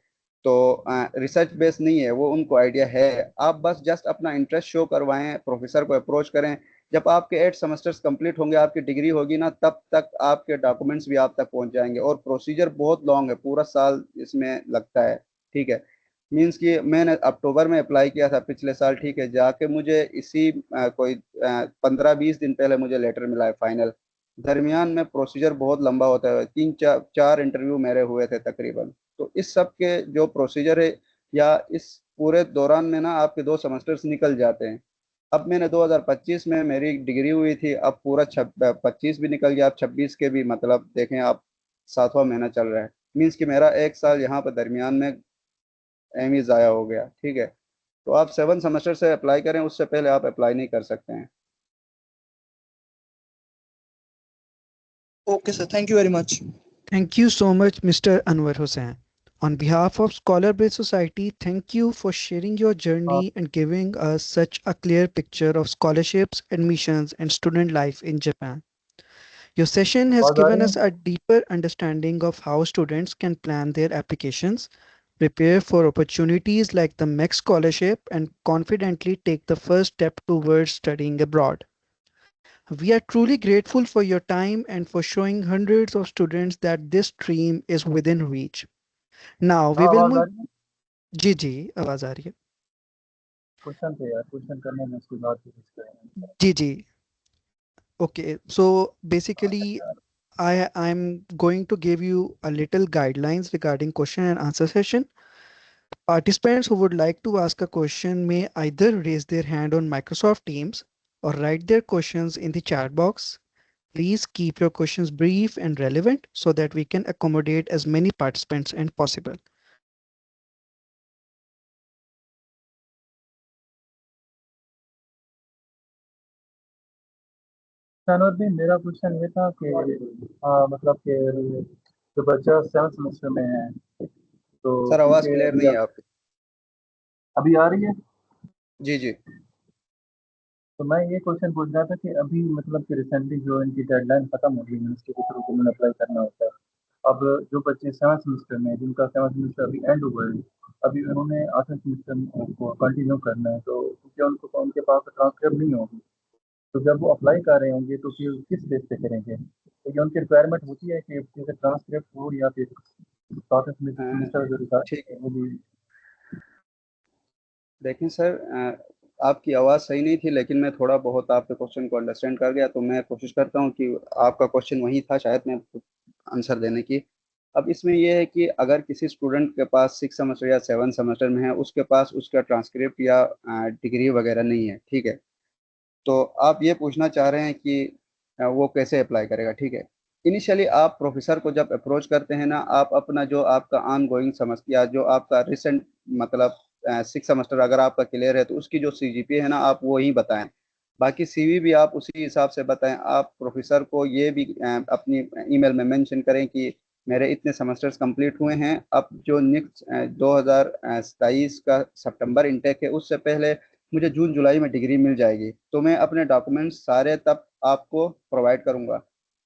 तो रिसर्च बेस नहीं है, वो उनको आइडिया है। आप बस जस्ट अपना इंटरेस्ट शो करवाएं, प्रोफेसर को अप्रोच करें। जब आपके 8 सेमेस्टर्स कंप्लीट होंगे, आपकी डिग्री होगी ना, तब तक आपके डॉक्यूमेंट्स भी आप तक पहुंच जाएंगे। और प्रोसीजर बहुत लॉन्ग है, पूरा साल इसमें लगता है, ठीक है। मीन्स कि मैंने अक्टूबर में अप्लाई किया था पिछले साल, ठीक है, जाके मुझे इसी कोई 15-20 दिन पहले मुझे लेटर मिला है फाइनल। दरमियान में प्रोसीजर बहुत लंबा होता है, 3-4 इंटरव्यू मेरे हुए थे तकरीबन। तो इस सब के जो प्रोसीजर है, या इस पूरे दौरान में ना आपके 2 सेमेस्टर्स निकल जाते हैं। अब मैंने 2025 में मेरी डिग्री हुई थी, अब पूरा 25 भी निकल गया, अब 26 के भी, मतलब देखें आप, 7वां महीना चल रहा है। मीन्स कि मेरा 1 साल यहाँ पर दरमियान में एम ही ज़ाया हो गया, ठीक है। तो आप 7 सेमेस्टर से अप्लाई करें, उससे पहले आप अप्लाई नहीं कर सकते हैं। Okay, sir. Thank you very much. Thank you so much, Mr. Anwar Hussain. On behalf of Scholar Bridge Society, thank you for sharing your journey and giving us such a clear picture of scholarships, admissions, and student life in Japan. Your session has आवाज आ given रही है? us a deeper understanding of how students can plan their applications, prepare for opportunities like the MEX scholarship, and confidently take the first step towards studying abroad. We are truly grateful for your time and for showing hundreds of students that this dream is within reach. Now we हाँ, will आवाज आ move. रही है? जी जी, आवाज आ रही है। Question थे यार, question करने में उसके बाद फिर इसका जी जी। Okay, so basically I'm going to give you a little guidelines regarding question and answer session. Participants who would like to ask a question may either raise their hand on Microsoft Teams or write their questions in the chat box. Please keep your questions brief and relevant so that we can accommodate as many participants as possible. जानवर भी मेरा question ये था कि मतलब कि जो बच्चा 7 सेमेस्टर में है तो सर आवाज़ उनके क्लियर नहीं है आपकी। अभी आ रही है। जी जी। तो मैं ये क्वेश्चन पूछ रहा था कि अभी मतलब कि रिसेंटली जो इनकी डेडलाइन खत्म हो गई यूनिवर्सिटी के थ्रू उन्होंने अप्लाई करना होता है। अब जो बच्चे 7 सेमेस्टर में, जिनका 7 सेमेस्टर अभी एंड हुआ है, अभी उन्होंने 8वें सेमेस्टर को कंटिन्यू करना है, तो क्योंकि उनको उनके पास ट्रांसक्रिप्ट नहीं होगी, तो जब वो अप्लाई कर रहे होंगे तो फिर किस बेस पे करेंगे? तो ये उनकी रिक्वायरमेंट होती है कि जैसे ट्रांसक्रिप्ट हो या फिर स्टार्टस में अ, सेमेस्टर जो रिकॉर्ड ठीक है। वो भी। देखें सर, आपकी आवाज़ सही नहीं थी, लेकिन मैं थोड़ा बहुत आपके क्वेश्चन को अंडरस्टैंड कर गया, तो मैं कोशिश करता हूँ कि आपका क्वेश्चन वही था शायद, मैं आंसर देने की। अब इसमें यह है कि अगर किसी स्टूडेंट के पास 6 सेमेस्टर या 7 सेमेस्टर में है, उसके पास उसका ट्रांसक्रिप्ट या डिग्री वगैरह नहीं है, ठीक है। तो आप ये पूछना चाह रहे हैं कि वो कैसे अप्लाई करेगा, ठीक है। इनिशियली आप प्रोफेसर को जब अप्रोच करते हैं ना, आप अपना जो आपका ऑन गोइंग समझ या जो आपका रिसेंट, मतलब 6 सेमेस्टर अगर आपका क्लियर है तो उसकी जो सीजीपीए है ना, आप वो ही बताएं। बाकी सीवी भी आप उसी हिसाब से बताएं। आप प्रोफेसर को ये भी अपनी ईमेल में मेंशन करें कि मेरे इतने सेमेस्टर्स कंप्लीट हुए हैं, अब जो नेक्स्ट 2027 का सितंबर इनटेक है, उससे पहले मुझे जून जुलाई में डिग्री मिल जाएगी, तो मैं अपने डॉक्यूमेंट्स सारे तब आपको प्रोवाइड करूंगा।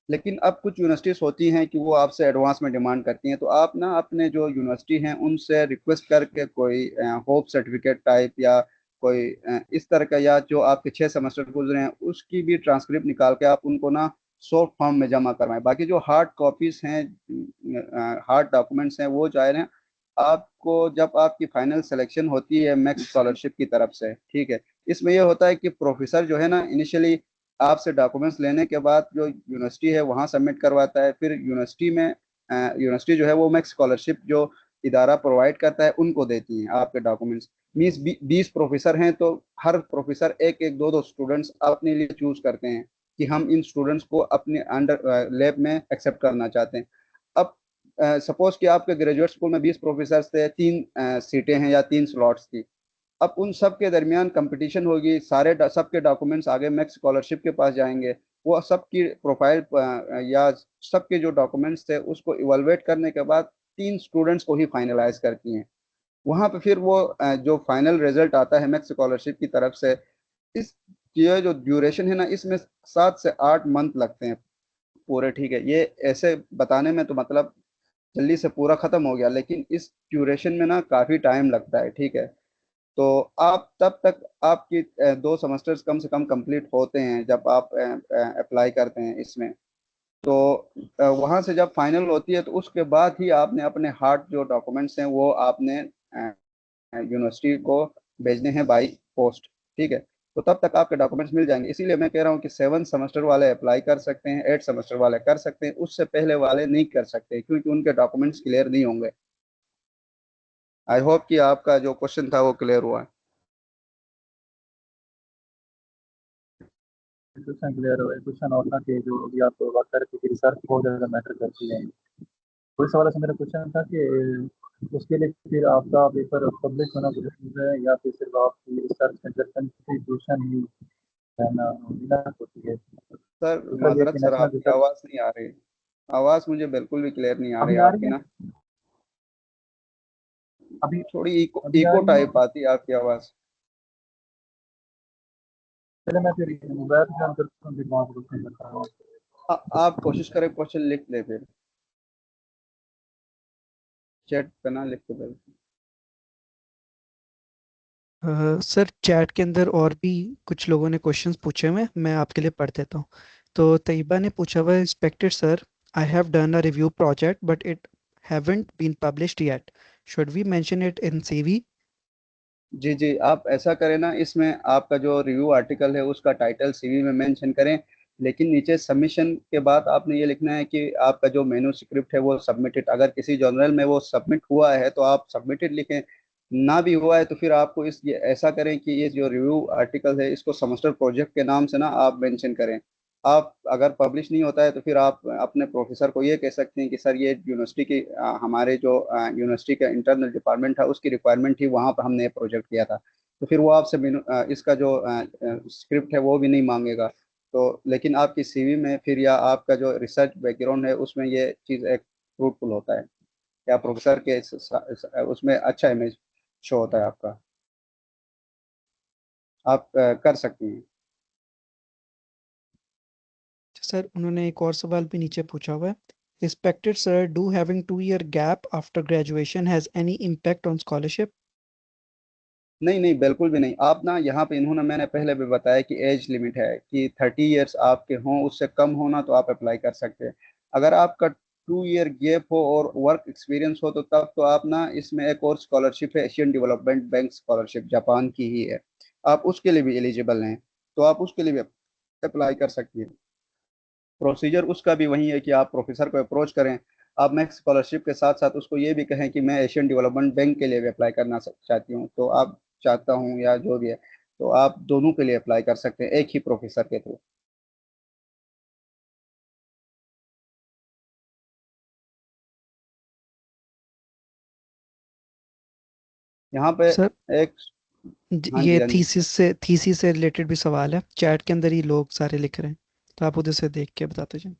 लेकिन अब कुछ यूनिवर्सिटीज़ होती हैं कि वो आपसे एडवांस में डिमांड करती हैं, तो आप ना अपने जो यूनिवर्सिटी हैं उनसे रिक्वेस्ट करके कोई होप सर्टिफिकेट टाइप या कोई इस तरह का, या जो आपके 6 सेमेस्टर गुजरे हैं उसकी भी ट्रांसक्रिप्ट निकाल के आप उनको ना सॉफ्ट फॉर्म में जमा करवाएं। बाकी जो हार्ड कॉपीज हैं, हार्ड डॉक्यूमेंट्स हैं, वो चाह रहे हैं आपको जब आपकी फाइनल सिलेक्शन होती है मैक्स स्कॉलरशिप की तरफ से, ठीक है। इसमें यह होता है कि प्रोफेसर जो है ना, इनिशियली आपसे डॉक्यूमेंट्स लेने के बाद जो यूनिवर्सिटी है वहाँ सबमिट करवाता है, फिर यूनिवर्सिटी में यूनिवर्सिटी जो है वो मैक्स स्कॉलरशिप जो इदारा प्रोवाइड करता है उनको देती है आपके डॉक्यूमेंट्स। मीन्स 20 प्रोफेसर हैं, तो हर प्रोफेसर एक एक दो दो स्टूडेंट्स अपने लिए चूज करते हैं कि हम इन स्टूडेंट्स को अपने अंडर लैब में एक्सेप्ट करना चाहते हैं। अब सपोज कि आपके ग्रेजुएट स्कूल में 20 प्रोफेसर थे, 3 सीटें हैं या 3 स्लॉट्स थी, अब उन सब के दरमियान कंपटीशन होगी, सबके डॉक्यूमेंट्स आगे मैक्स स्कॉलरशिप के पास जाएंगे। वो सबकी प्रोफाइल या सबके जो डॉक्यूमेंट्स थे उसको इवलुएट करने के बाद 3 स्टूडेंट्स को ही फाइनलाइज करती हैं। वहां पे फिर वो जो फाइनल रिजल्ट आता है मैक्स स्कॉलरशिप की तरफ से, इस ये जो ड्यूरेशन है ना, इसमें 7 से 8 मंथ लगते हैं पूरे, ठीक है। ये ऐसे बताने में तो मतलब जल्दी से पूरा खत्म हो गया, लेकिन इस ड्यूरेशन में ना काफी टाइम लगता है, ठीक है। तो आप तब तक आपकी 2 सेमेस्टर्स कम से कम कंप्लीट होते हैं जब आप अप्लाई करते हैं इसमें। तो वहां से जब फाइनल होती है तो उसके बाद ही आपने अपने हार्ड जो डॉक्यूमेंट्स हैं वो आपने यूनिवर्सिटी को भेजने हैं बाई पोस्ट, ठीक है। तो तब तक आपके डॉक्यूमेंट्स मिल जाएंगे। इसीलिए मैं कह रहा हूँ कि 7 सेमेस्टर वाले अप्लाई कर सकते हैं, 8 सेमेस्टर वाले कर सकते हैं, उससे पहले वाले नहीं कर सकते क्योंकि उनके डॉक्यूमेंट्स क्लियर नहीं होंगे। आई होप कि आपका जो क्वेश्चन था वो क्लियर हुआ है। क्वेश्चन क्लियर हो। क्वेश्चन और था कि जो अभी आप बात कर रहे थे कि रिसर्च बहुत ज़्यादा मैटर करती है, वही सवाल से मेरा क्वेश्चन था कि उसके लिए फिर आपका पेपर पब्लिश होना जरूरी है या फिर सिर्फ आपकी रिसर्च कंट्रीब्यूशन ही रहना बिना होती है? सर दूसरा ये माजरत कि सर, नेशनल आपकी रिसर्च आवाज़ नहीं आ रही। आवाज़ मुझे बिल्कुल भी क्लियर नहीं आ रही अभी आ आपकी रही है, ना। अभी थोड़ी इको अभी आ इको रही है। टाइप आती है आपकी आवाज़। पहले मैं फिर मोबाइल से ऑन करता हूँ, फिर वहाँ से क्वेश्चन करता हूँ। आप कोशिश करें क्वेश्चन लिख ले, फिर चैट पे ना लिख के भेज। सर चैट के अंदर और भी कुछ लोगों ने क्वेश्चंस पूछे हुए हैं, मैं आपके लिए पढ़ देता हूँ। तो तैयबा ने पूछा हुआ है, respected sir, I have done a review project but it haven't been published yet, should we mention it in CV? जी जी, आप ऐसा करें ना, इसमें आपका जो रिव्यू आर्टिकल है उसका टाइटल सीवी में मेंशन करें, लेकिन नीचे सबमिशन के बाद आपने ये लिखना है कि आपका जो मेनू स्क्रिप्ट है वो सबमिटेड। अगर किसी जर्नल में वो सबमिट हुआ है तो आप सबमिटेड लिखें, ना भी हुआ है तो फिर आपको इस ये ऐसा करें कि ये जो रिव्यू आर्टिकल है इसको सेमेस्टर प्रोजेक्ट के नाम से ना आप मेंशन करें। आप अगर पब्लिश नहीं होता है तो फिर आप अपने प्रोफेसर को ये कह सकते हैं कि सर ये यूनिवर्सिटी की हमारे जो यूनिवर्सिटी का इंटरनल डिपार्टमेंट था उसकी रिक्वायरमेंट थी, वहाँ पर हमने ये प्रोजेक्ट किया था। तो फिर वो आपसे इसका जो स्क्रिप्ट है वो भी नहीं मांगेगा। तो लेकिन आपकी सीवी में फिर या आपका जो रिसर्च बैकग्राउंड है उसमें ये चीज़ एक फ्रूटफुल होता है, या प्रोफेसर के उसमें अच्छा इमेज शो होता है आपका। आप कर सकती हैं। सर उन्होंने एक और सवाल भी नीचे पूछा हुआ है, respected sir, do having 2 year gap after graduation has any impact on scholarship? नहीं नहीं, बिल्कुल भी नहीं। आप ना यहाँ पे इन्होंने, मैंने पहले भी बताया कि एज लिमिट है कि 30 ईयर्स आपके हों, उससे कम होना तो आप अप्लाई कर सकते हैं। अगर आपका 2 ईयर गैप हो और वर्क एक्सपीरियंस हो तो तब तो आप ना, इसमें एक और स्कॉलरशिप है, Asian development bank scholarship, Japan की ही है, आप उसके लिए भी एलिजिबल हैं, तो आप उसके लिए भी अप्लाई कर सकती हैं। प्रोसीजर उसका भी वही है कि आप प्रोफेसर को अप्रोच करें, आप मैक्स स्कॉलरशिप के साथ साथ उसको ये भी कहें कि मैं एशियन डेवलपमेंट बैंक के लिए भी अप्लाई करना चाहती हूँ, तो आप चाहता हूँ या जो भी है, तो आप दोनों के लिए अप्लाई कर सकते हैं एक ही प्रोफेसर के थ्रू। यहाँ पे सर एक, हाँ जी ये हाँ जी। थीसिस से रिलेटेड भी सवाल है, चैट के अंदर ही लोग सारे लिख रहे हैं, तो आप उधर से देख के बताते जाएं।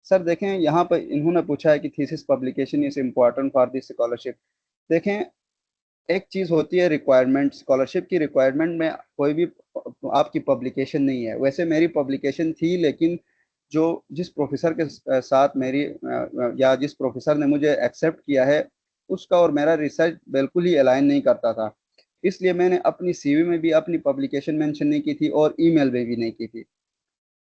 सर देखें, यहाँ पे इन्होंने पूछा है कि thesis publication is important for this scholarship. देखें, एक चीज होती है रिक्वायरमेंट, स्कॉलरशिप की रिक्वायरमेंट में कोई भी आपकी पब्लिकेशन नहीं है। वैसे मेरी पब्लिकेशन थी, लेकिन जो जिस प्रोफेसर के साथ मेरी या जिस प्रोफेसर ने मुझे एक्सेप्ट किया है उसका और मेरा रिसर्च बिल्कुल ही अलाइन नहीं करता था, इसलिए मैंने अपनी सीवी में भी अपनी पब्लिकेशन मेंशन नहीं की थी और ईमेल में भी नहीं की थी।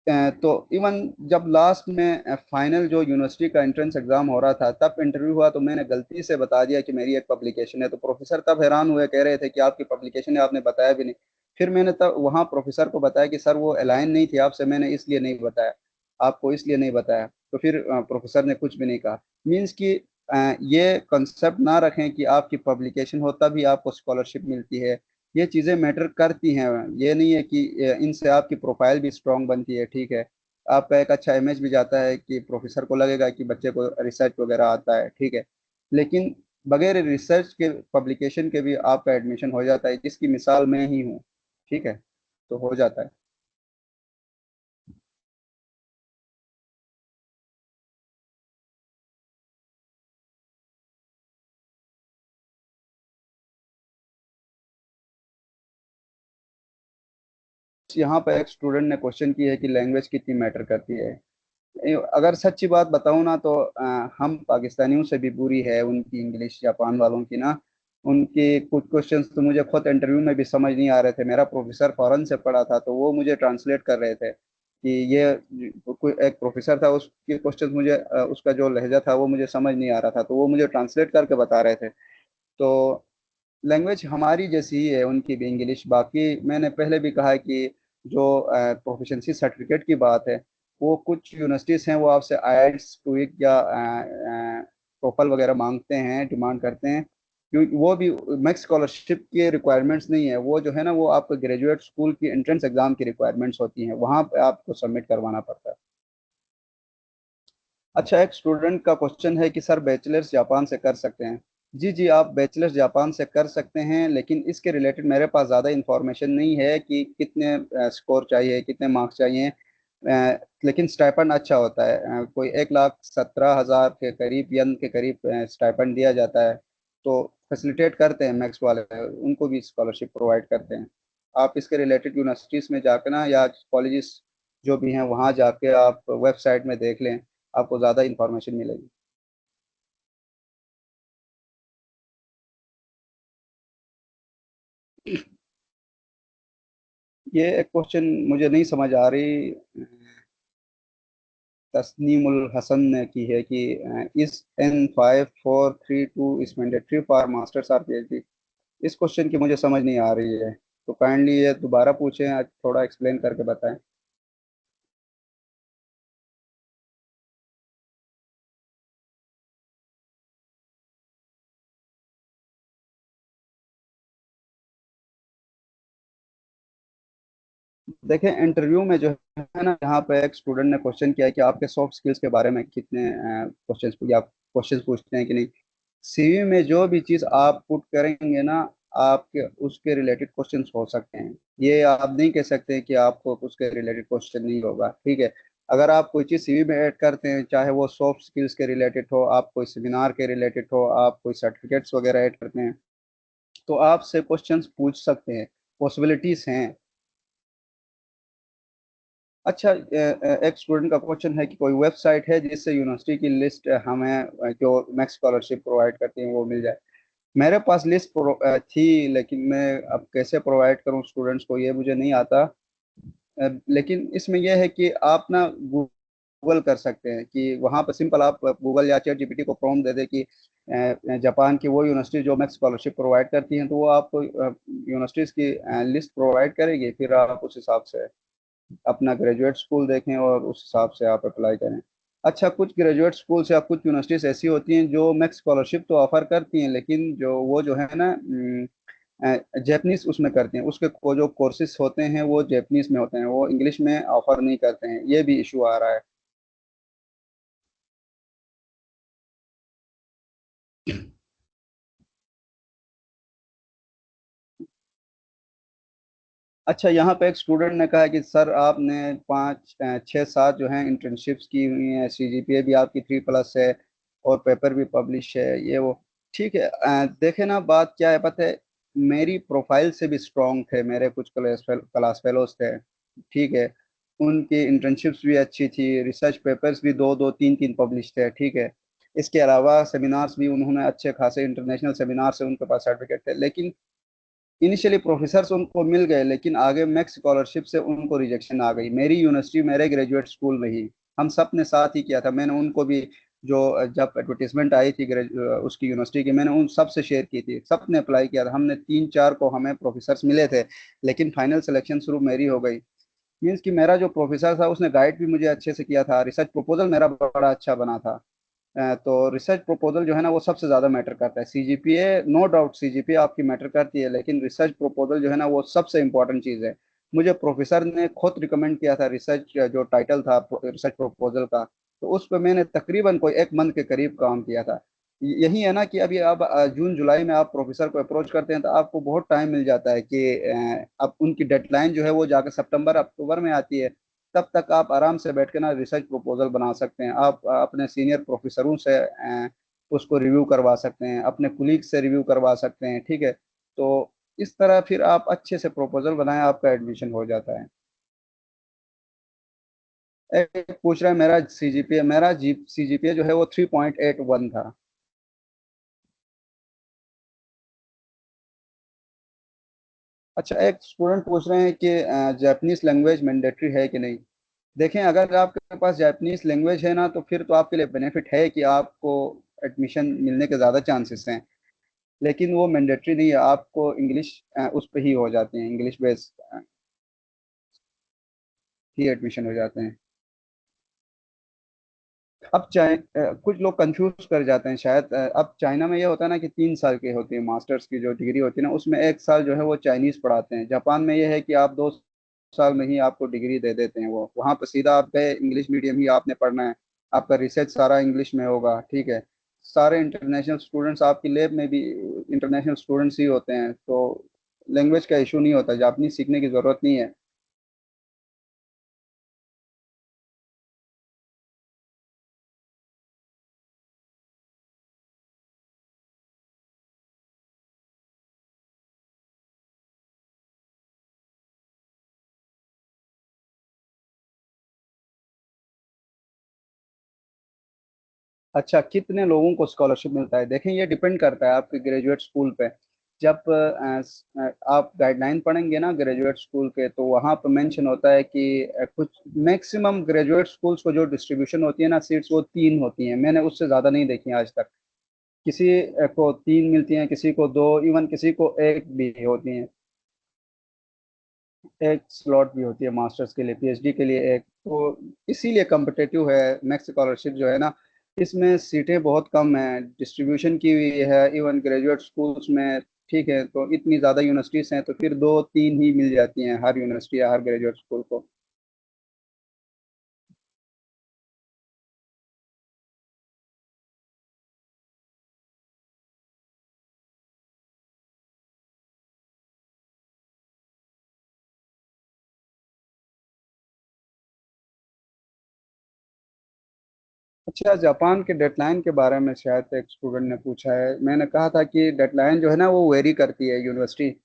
तो इवन जब लास्ट में फाइनल जो यूनिवर्सिटी का एंट्रेंस एग्जाम हो रहा था तब इंटरव्यू हुआ तो मैंने गलती से बता दिया कि मेरी एक पब्लिकेशन है, तो प्रोफेसर तब हैरान हुए, कह रहे थे कि आपकी पब्लिकेशन है, आपने बताया भी नहीं। फिर मैंने तब वहाँ प्रोफेसर को बताया कि सर वो अलाइन नहीं थी आपसे, मैंने इसलिए नहीं बताया, आपको इसलिए नहीं बताया। तो फिर प्रोफेसर ने कुछ भी नहीं कहा। मीन्स कि ये कंसेप्ट ना रखें कि आपकी पब्लिकेशन हो तभी आपको स्कॉलरशिप मिलती है। ये चीज़ें मैटर करती हैं, ये नहीं है कि इनसे आपकी प्रोफाइल भी स्ट्रांग बनती है, ठीक है। आपका एक अच्छा इमेज भी जाता है कि प्रोफेसर को लगेगा कि बच्चे को रिसर्च वगैरह आता है, ठीक है। लेकिन बगैर रिसर्च के पब्लिकेशन के भी आपका एडमिशन हो जाता है, जिसकी मिसाल मैं ही हूँ। ठीक है, तो हो जाता है। यहाँ पे एक स्टूडेंट ने क्वेश्चन किया है कि लैंग्वेज कितनी मैटर करती है। अगर सच्ची बात बताऊं ना तो हम पाकिस्तानियों से भी बुरी है उनकी इंग्लिश, जापान वालों की ना। उनके कुछ क्वेश्चंस तो मुझे खुद इंटरव्यू में भी समझ नहीं आ रहे थे। मेरा प्रोफेसर फॉरेन से पढ़ा था, तो वो मुझे ट्रांसलेट कर रहे थे कि ये कोई एक प्रोफेसर था, उसके क्वेश्चंस मुझे उसका जो लहजा था वो मुझे समझ नहीं आ रहा था, तो वो मुझे ट्रांसलेट करके बता रहे थे। तो लैंग्वेज हमारी जैसी ही है, उनकी भी इंग्लिश। बाकी मैंने पहले भी कहा है कि जो प्रोफिशिएंसी सर्टिफिकेट की बात है, वो कुछ यूनिवर्सिटीज़ हैं वो आपसे आईएलटीएस, टोईक या टोफल वगैरह मांगते हैं, डिमांड करते हैं। क्योंकि वो भी मैक्स स्कॉलरशिप के रिक्वायरमेंट्स नहीं है, वो जो है ना वो आपको ग्रेजुएट स्कूल की एंट्रेंस एग्जाम की रिक्वायरमेंट्स होती हैं, वहाँ पे आपको सबमिट करवाना पड़ता है। अच्छा, एक स्टूडेंट का क्वेश्चन है कि सर बैचलर्स जापान से कर सकते हैं? जी जी, आप बैचलर्स जापान से कर सकते हैं, लेकिन इसके रिलेटेड मेरे पास ज़्यादा इन्फॉर्मेशन नहीं है कि कितने स्कोर चाहिए, कितने मार्क्स चाहिए। लेकिन स्टाइपेंड अच्छा होता है। कोई 1,17,000 के करीब, यन के करीब स्टाइपेंड दिया जाता है। तो फैसिलिटेट करते हैं मैक्स वाले, उनको भी स्कॉलरशिप प्रोवाइड करते हैं। आप इसके रिलेटेड यूनिवर्सिटीज़ में जाकर ना, या कॉलेजेस जो भी हैं वहाँ जाके आप वेबसाइट में देख लें, आपको ज़्यादा इन्फॉर्मेशन मिलेगी। ये एक क्वेश्चन मुझे नहीं समझ आ रही। तस्नीमुल हसन ने की है कि इस N5432 is mandatory for masters और पीएचडी। इस क्वेश्चन की मुझे समझ नहीं आ रही है, तो काइंडली ये दोबारा पूछें, थोड़ा एक्सप्लेन करके बताएं। देखें, इंटरव्यू में जो है ना, यहाँ पे एक स्टूडेंट ने क्वेश्चन किया है कि आपके सॉफ्ट स्किल्स के बारे में कितने क्वेश्चन, आप क्वेश्चन पूछते हैं कि नहीं। सीवी में जो भी चीज़ आप पुट करेंगे ना, आपके उसके रिलेटेड क्वेश्चंस हो सकते हैं। ये आप नहीं कह सकते कि आपको उसके रिलेटेड क्वेश्चन नहीं होगा। ठीक है, अगर आप कोई चीज़ सीवी में ऐड करते हैं, चाहे वो सॉफ्ट स्किल्स के रिलेटेड हो, आप कोई सेमिनार के रिलेटेड हो, आप कोई सर्टिफिकेट्स वगैरह ऐड करते हैं, तो आपसे क्वेश्चंस पूछ सकते हैं, पॉसिबिलिटीज हैं। अच्छा, एक स्टूडेंट का क्वेश्चन है कि कोई वेबसाइट है जिससे यूनिवर्सिटी की लिस्ट हमें जो मैक्स स्कॉलरशिप प्रोवाइड करती है वो मिल जाए। मेरे पास लिस्ट थी, लेकिन मैं अब कैसे प्रोवाइड करूं स्टूडेंट्स को ये मुझे नहीं आता। लेकिन इसमें यह है कि आप ना गूगल कर सकते हैं, कि वहाँ पर सिंपल आप गूगल या चैट जीपीटी को प्रॉम्प्ट दे दें कि जापान की वो यूनिवर्सिटी जो मैक्स स्कॉलरशिप प्रोवाइड करती हैं, तो वो आपको यूनिवर्सिटीज़ की लिस्ट प्रोवाइड करेगी। फिर आप उस हिसाब से अपना ग्रेजुएट स्कूल देखें और उस हिसाब से आप अप्लाई करें। अच्छा, कुछ ग्रेजुएट स्कूल्स या कुछ यूनिवर्सिटीज ऐसी होती हैं जो मैक्स स्कॉलरशिप तो ऑफर करती हैं, लेकिन जो वो जो है ना जैपनीज उसमें करते हैं, उसके जो कोर्सेज होते हैं वो जैपनीज में होते हैं, वो इंग्लिश में ऑफर नहीं करते हैं। ये भी इशू आ रहा है। अच्छा, यहाँ पे एक स्टूडेंट ने कहा कि सर आपने 5 6 7 जो है इंटर्नशिप्स की हुई हैं, सीजीपीए भी आपकी 3+ है और पेपर भी पब्लिश है, ये वो। ठीक है, देखे ना बात क्या है पता है, मेरी प्रोफाइल से भी स्ट्रॉन्ग थे, मेरे कुछ क्लास फेलोज थे। ठीक है, उनकी इंटर्नशिप्स भी अच्छी थी, रिसर्च पेपर्स भी 2 2 3 3 पब्लिश थे। ठीक है, इसके अलावा सेमिनार्स भी उन्होंने अच्छे खासे इंटरनेशनल सेमिनार से उनके पास सर्टिफिकेट थे। लेकिन इनिशियली प्रोफेसर उनको मिल गए, लेकिन आगे मैक्स स्कॉलरशिप से उनको रिजेक्शन आ गई। मेरी यूनिवर्सिटी, मेरे ग्रेजुएट स्कूल में ही हम सब ने साथ ही किया था। मैंने उनको भी जो जब एडवर्टीजमेंट आई थी उसकी यूनिवर्सिटी की, मैंने उन सब से शेयर की थी, सब ने अप्लाई किया था। हमने 3 4 को हमें प्रोफेसर मिले थे, लेकिन फाइनल सिलेक्शन शुरू मेरी हो गई। मीन्स कि मेरा जो प्रोफेसर था उसने गाइड भी मुझे अच्छे से किया था, रिसर्च प्रपोजल मेरा बड़ा अच्छा बना था। तो रिसर्च प्रपोजल जो है ना वो सबसे ज़्यादा मैटर करता है। सीजीपीए नो डाउट, सीजीपीए आपकी मैटर करती है, लेकिन रिसर्च प्रपोजल जो है ना वो सबसे इंपॉर्टेंट चीज़ है। मुझे प्रोफेसर ने खुद रिकमेंड किया था, रिसर्च जो टाइटल था रिसर्च प्रपोजल का, तो उस पर मैंने तकरीबन कोई 1 मंथ के करीब काम किया था। यही है ना कि अभी आप जून जुलाई में आप प्रोफेसर को अप्रोच करते हैं तो आपको बहुत टाइम मिल जाता है कि अब उनकी डेडलाइन जो है वो जाकर सितंबर अक्टूबर में आती है। तब तक आप आराम से बैठ के ना रिसर्च प्रपोजल बना सकते हैं। आप अपने सीनियर प्रोफेसरों से उसको रिव्यू करवा सकते हैं, अपने कुलीग से रिव्यू करवा सकते हैं, ठीक है। तो इस तरह फिर आप अच्छे से प्रपोजल बनाएं, आपका एडमिशन हो जाता है। एक पूछ रहा है मेरा सीजीपीए, मेरा जी सीजीपीए जो है वो 3.81 था। अच्छा, एक स्टूडेंट पूछ रहे हैं कि जापानीज लैंग्वेज मैंडेटरी है कि नहीं। देखें, अगर आपके पास जापानीज लैंग्वेज है ना तो फिर तो आपके लिए बेनिफिट है कि आपको एडमिशन मिलने के ज़्यादा चांसेस हैं। लेकिन वो मैंडेटरी नहीं है, आपको इंग्लिश उस पर ही हो जाते हैं, इंग्लिश बेस ही एडमिशन हो जाते हैं। अब कुछ लोग कंफ्यूज कर जाते हैं शायद। अब चाइना में ये होता है ना कि 3 साल की होती है मास्टर्स की जो डिग्री होती है ना, उसमें 1 साल जो है वो चाइनीज पढ़ाते हैं। जापान में ये है कि आप 2 साल में ही आपको डिग्री दे देते हैं। वो वहाँ पर सीधा आप गए, इंग्लिश मीडियम ही आपने पढ़ना है, आपका रिसर्च सारा इंग्लिश में होगा, ठीक है। सारे इंटरनेशनल स्टूडेंट्स आपकी लैब में भी इंटरनेशनल स्टूडेंट्स ही होते हैं, तो लैंग्वेज का इशू नहीं होता, जापानीज सीखने की जरूरत नहीं है। अच्छा, कितने लोगों को स्कॉलरशिप मिलता है? देखें, ये डिपेंड करता है आपके ग्रेजुएट स्कूल पे। जब आप गाइडलाइन पढ़ेंगे ना ग्रेजुएट स्कूल के, तो वहाँ पर मेंशन होता है कि कुछ मैक्सिमम ग्रेजुएट स्कूल्स को जो डिस्ट्रीब्यूशन होती है ना सीट्स, वो 3 होती हैं। मैंने उससे ज़्यादा नहीं देखी आज तक। किसी को 3 मिलती हैं, किसी को 2, इवन किसी को 1 भी होती हैं। एक स्लॉट भी होती है मास्टर्स के लिए, पीएचडी के लिए एक। तो इसीलिए कम्पिटेटिव है मैक्स स्कॉलरशिप जो है ना। इसमें सीटें बहुत कम हैं, डिस्ट्रीब्यूशन की हुई है इवन ग्रेजुएट स्कूल्स में, ठीक है। तो इतनी ज़्यादा यूनिवर्सिटीज़ हैं तो फिर 2 3 ही मिल जाती हैं हर यूनिवर्सिटी या हर ग्रेजुएट स्कूल को। अच्छा, जापान के डेडलाइन के बारे में शायद एक स्टूडेंट ने पूछा है। मैंने कहा था कि डेडलाइन जो है ना वो वेरी करती है यूनिवर्सिटी,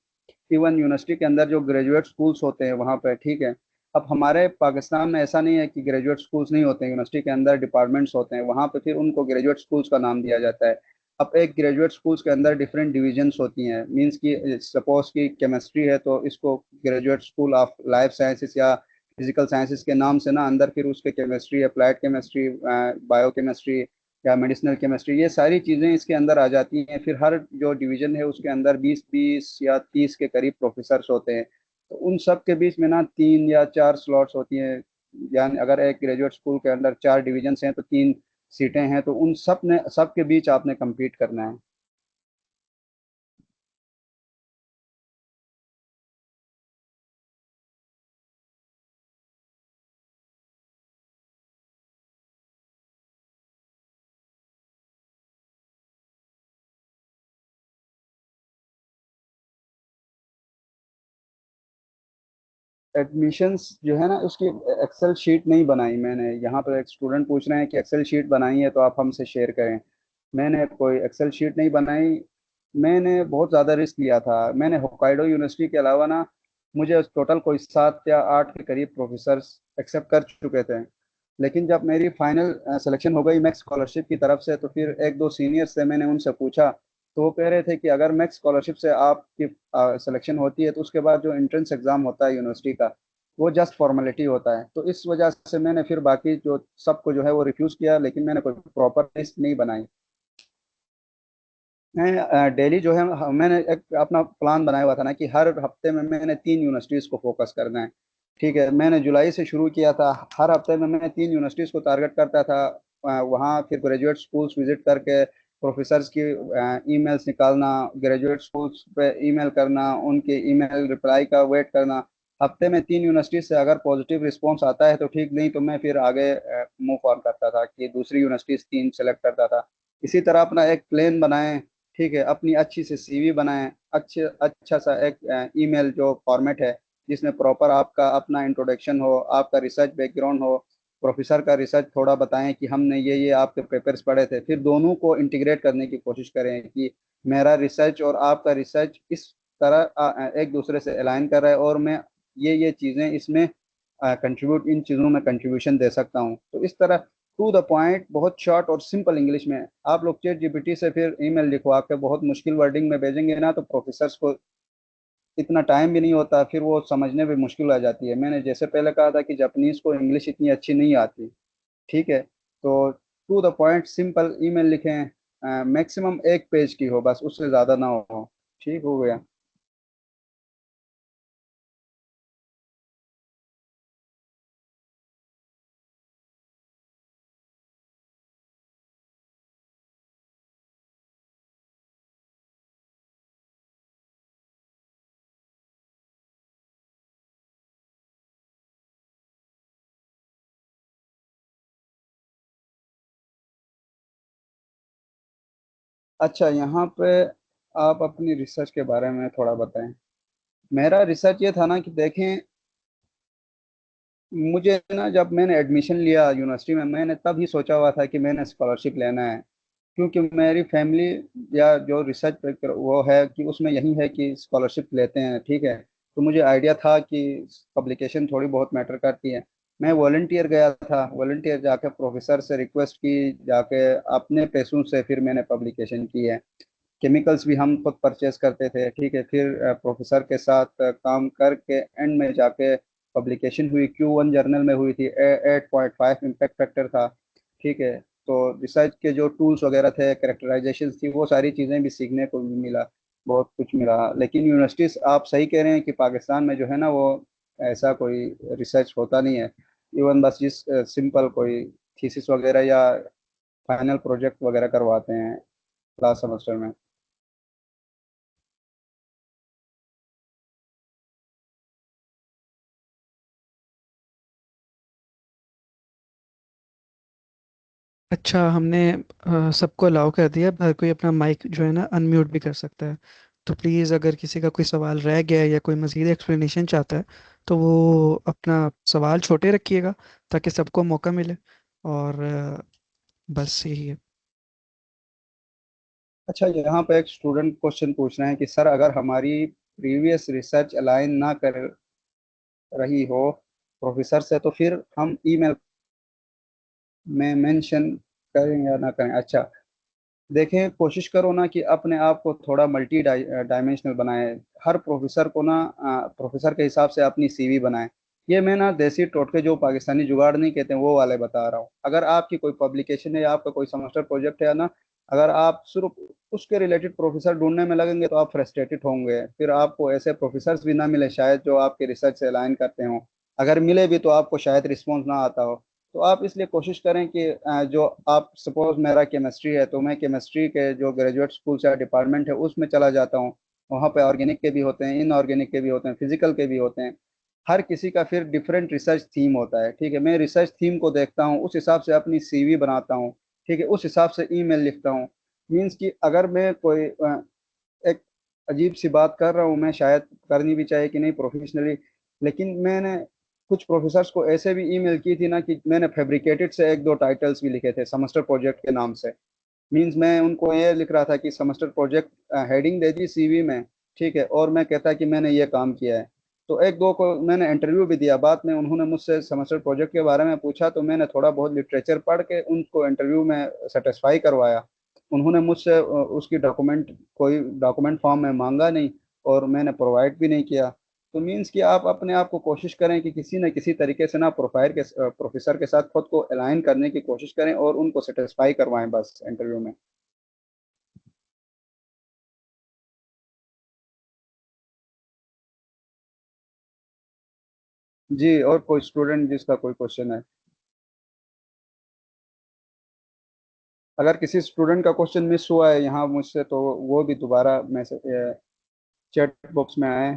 इवन यूनिवर्सिटी के अंदर जो ग्रेजुएट स्कूल्स होते हैं वहाँ पे, ठीक है। अब हमारे पाकिस्तान में ऐसा नहीं है कि ग्रेजुएट स्कूल्स नहीं होते हैं, यूनिवर्सिटी के अंदर डिपार्टमेंट्स होते हैं, वहाँ पे फिर उनको ग्रेजुएट स्कूल्स का नाम दिया जाता है। अब एक ग्रेजुएट स्कूल्स के अंदर डिफरेंट डिविजन्स होती हैं, मींस कि सपोज की केमिस्ट्री है तो इसको graduate school of life sciences या फिजिकल साइंसेस के नाम से ना अंदर फिर उसके chemistry, applied chemistry, bio chemistry या मेडिसिनल केमिस्ट्री, ये सारी चीज़ें इसके अंदर आ जाती हैं। फिर हर जो डिवीजन है उसके अंदर 20 20 या 30 के करीब प्रोफेसर्स होते हैं। तो उन सब के बीच में ना 3 या 4 स्लॉट्स होती हैं। यानी अगर एक ग्रेजुएट स्कूल के अंदर 4 डिवीजन्स हैं तो 3 सीटें हैं, तो उन सब के बीच आपने compete करना है। एडमिशन्स जो है ना उसकी एक्सेल शीट नहीं बनाई मैंने। यहाँ पर एक स्टूडेंट पूछ रहे हैं कि एक्सेल शीट बनाई है तो आप हमसे शेयर करें। मैंने कोई एक्सेल शीट नहीं बनाई। मैंने बहुत ज़्यादा रिस्क लिया था। मैंने होक्काइडो यूनिवर्सिटी के अलावा ना, मुझे टोटल कोई 7 या 8 के करीब प्रोफेसर्स एक्सेप्ट कर चुके थे। लेकिन जब मेरी फाइनल सिलेक्शन हो गई मैक्स स्कॉलरशिप की तरफ से, तो फिर एक दो सीनियर से मैंने उनसे पूछा, तो वो कह रहे थे कि अगर मैक्स स्कॉलरशिप से आपकी सिलेक्शन होती है तो उसके बाद जो एंट्रेंस एग्ज़ाम होता है यूनिवर्सिटी का, वो जस्ट फॉर्मेलिटी होता है। तो इस वजह से मैंने फिर बाकी जो सबको जो है वो रिफ्यूज़ किया, लेकिन मैंने कोई प्रॉपर लिस्ट नहीं बनाई। मैं डेली जो है मैंने एक अपना प्लान बनाया हुआ था ना कि हर हफ्ते में मैंने 3 यूनिवर्सिटीज़ को फोकस करना है, ठीक है। मैंने जुलाई से शुरू किया था। हर हफ्ते में मैं 3 यूनिवर्सिटीज़ को टारगेट करता था। वहाँ फिर ग्रेजुएट स्कूल्स विजिट करके प्रोफेसर्स की ईमेल्स निकालना, ग्रेजुएट स्कूल्स पे ईमेल करना, उनके ईमेल रिप्लाई का वेट करना। हफ्ते में 3 यूनिवर्सिटीज से अगर पॉजिटिव रिस्पॉन्स आता है तो ठीक, नहीं तो मैं फिर आगे मूव ऑन करता था कि दूसरी यूनिवर्सिटीज़ 3 सेलेक्ट करता था। इसी तरह अपना एक प्लान बनाएं, ठीक है, अपनी अच्छी से सीवी बनाएं, अच्छा सा एक ईमेल जो फॉर्मेट है जिसमें प्रॉपर आपका अपना इंट्रोडक्शन हो, आपका रिसर्च बैकग्राउंड हो, प्रोफेसर का रिसर्च थोड़ा बताएं कि हमने ये आपके पेपर्स पढ़े थे। फिर दोनों को इंटीग्रेट करने की कोशिश करें कि मेरा रिसर्च और आपका रिसर्च इस तरह एक दूसरे से अलाइन कर रहा है और मैं ये चीज़ें इसमें कंट्रीब्यूट इन चीज़ों में कंट्रीब्यूशन दे सकता हूँ। तो इस तरह टू द पॉइंट, बहुत शॉर्ट और सिंपल इंग्लिश में आप लोग चैट जीपीटी से फिर ईमेल लिखवा के बहुत मुश्किल वर्डिंग में भेजेंगे ना, तो प्रोफेसर्स को इतना टाइम भी नहीं होता, फिर वो समझने में मुश्किल आ जाती है। मैंने जैसे पहले कहा था कि जापानीज को इंग्लिश इतनी अच्छी नहीं आती, ठीक है। तो to the point simple email लिखें, मैक्सिमम एक पेज की हो, बस उससे ज़्यादा ना हो। ठीक हो गया। अच्छा, यहाँ पे आप अपनी रिसर्च के बारे में थोड़ा बताएं। मेरा रिसर्च ये था ना कि देखें, मुझे ना जब मैंने एडमिशन लिया यूनिवर्सिटी में, मैंने तब ही सोचा हुआ था कि मैंने स्कॉलरशिप लेना है, क्योंकि मेरी फैमिली या जो रिसर्च वो है कि उसमें यही है कि स्कॉलरशिप लेते हैं, ठीक है। तो मुझे आइडिया था कि पब्लिकेशन थोड़ी बहुत मैटर करती है। मैं वॉलंटियर गया था, वॉलंटियर जाके प्रोफेसर से रिक्वेस्ट की, जाके अपने पैसों से फिर मैंने पब्लिकेशन की है। केमिकल्स भी हम खुद परचेज करते थे, ठीक है। फिर प्रोफेसर के साथ काम करके एंड में जाके पब्लिकेशन हुई, Q1 जर्नल में हुई थी, 8.5 इम्पैक्ट फैक्टर था, ठीक है। तो रिसर्च के जो टूल्स वगैरह थे, करेक्टराइजेशन थी, वो सारी चीज़ें भी सीखने को भी मिला, बहुत कुछ मिला। लेकिन यूनिवर्सिटीज, आप सही कह रहे हैं कि पाकिस्तान में जो है ना, वो ऐसा कोई रिसर्च होता नहीं है। इवन बस जिस सिंपल कोई थीसिस वगैरह या फाइनल प्रोजेक्ट वगैरह करवाते हैं लास्ट सेमेस्टर में। अच्छा, हमने सबको अलाउ कर दिया। अब हर कोई अपना माइक जो है ना अनम्यूट भी कर सकता है। तो प्लीज़ अगर किसी का कोई सवाल रह गया है या कोई मज़ीद एक्सप्लेनेशन चाहता है तो वो अपना सवाल छोटे रखिएगा ताकि सबको मौका मिले। और बस यही है। अच्छा, यहाँ पे एक स्टूडेंट क्वेश्चन पूछ रहे हैं कि सर, अगर हमारी प्रीवियस रिसर्च अलाइन ना कर रही हो प्रोफेसर से, तो फिर हम ईमेल में मेंशन करें या ना करें। अच्छा, देखें, कोशिश करो ना कि अपने आप को थोड़ा मल्टी डायमेंशनल बनाए। हर प्रोफेसर को ना प्रोफेसर के हिसाब से अपनी सीवी बनाए। ये मैं ना देसी टोटके जो पाकिस्तानी जुगाड़ नहीं कहते हैं वो वाले बता रहा हूँ। अगर आपकी कोई पब्लिकेशन है या आपका कोई सेमेस्टर प्रोजेक्ट है ना, अगर आप सिर्फ उसके रिलेटेड प्रोफेसर ढूंढने में लगेंगे तो आप फ्रस्ट्रेटेड होंगे। फिर आपको ऐसे प्रोफेसर्स भी ना मिले शायद जो आपके रिसर्च से अलाइन करते हों। अगर मिले भी तो आपको शायद रिस्पॉन्स ना आता हो। तो आप इसलिए कोशिश करें कि जो आप सपोज मेरा केमिस्ट्री है तो मैं केमिस्ट्री के जो ग्रेजुएट स्कूल या डिपार्टमेंट है उसमें चला जाता हूँ। वहाँ पे ऑर्गेनिक के भी होते हैं, इनऑर्गेनिक के भी होते हैं, फिजिकल के भी होते हैं। हर किसी का फिर डिफरेंट रिसर्च थीम होता है, ठीक है। मैं रिसर्च थीम को देखता हूँ, उस हिसाब से अपनी सीवी बनाता हूँ, ठीक है। उस हिसाब से ईमेल लिखता हूँ। मीन्स कि अगर मैं कोई एक अजीब सी बात कर रहा हूँ, मैं शायद करनी भी चाहिए कि नहीं प्रोफेशनली, लेकिन मैंने कुछ प्रोफेसर्स को ऐसे भी ईमेल की थी ना कि मैंने फैब्रिकेटेड से एक दो टाइटल्स भी लिखे थे सेमेस्टर प्रोजेक्ट के नाम से। मींस मैं उनको ये लिख रहा था कि सेमेस्टर प्रोजेक्ट हेडिंग दे दी सीवी में, ठीक है, और मैं कहता कि मैंने ये काम किया है। तो एक दो को मैंने इंटरव्यू भी दिया। बाद में उन्होंने मुझसे सेमेस्टर प्रोजेक्ट के बारे में पूछा तो मैंने थोड़ा बहुत लिटरेचर पढ़ के उनको इंटरव्यू में सेटिस्फाई करवाया। उन्होंने मुझसे उसकी डॉक्यूमेंट, कोई डॉक्यूमेंट फॉर्म में मांगा नहीं और मैंने प्रोवाइड भी नहीं किया। तो मीन्स कि आप अपने आप को कोशिश करें कि किसी न किसी तरीके से ना प्रोफेसर के साथ खुद को अलाइन करने की कोशिश करें और उनको सेटिस्फाई करवाएं बस इंटरव्यू में। जी, और कोई स्टूडेंट जिसका कोई क्वेश्चन है? अगर किसी स्टूडेंट का क्वेश्चन मिस हुआ है यहाँ मुझसे तो वो भी दोबारा मैसेज चैट बॉक्स में आए।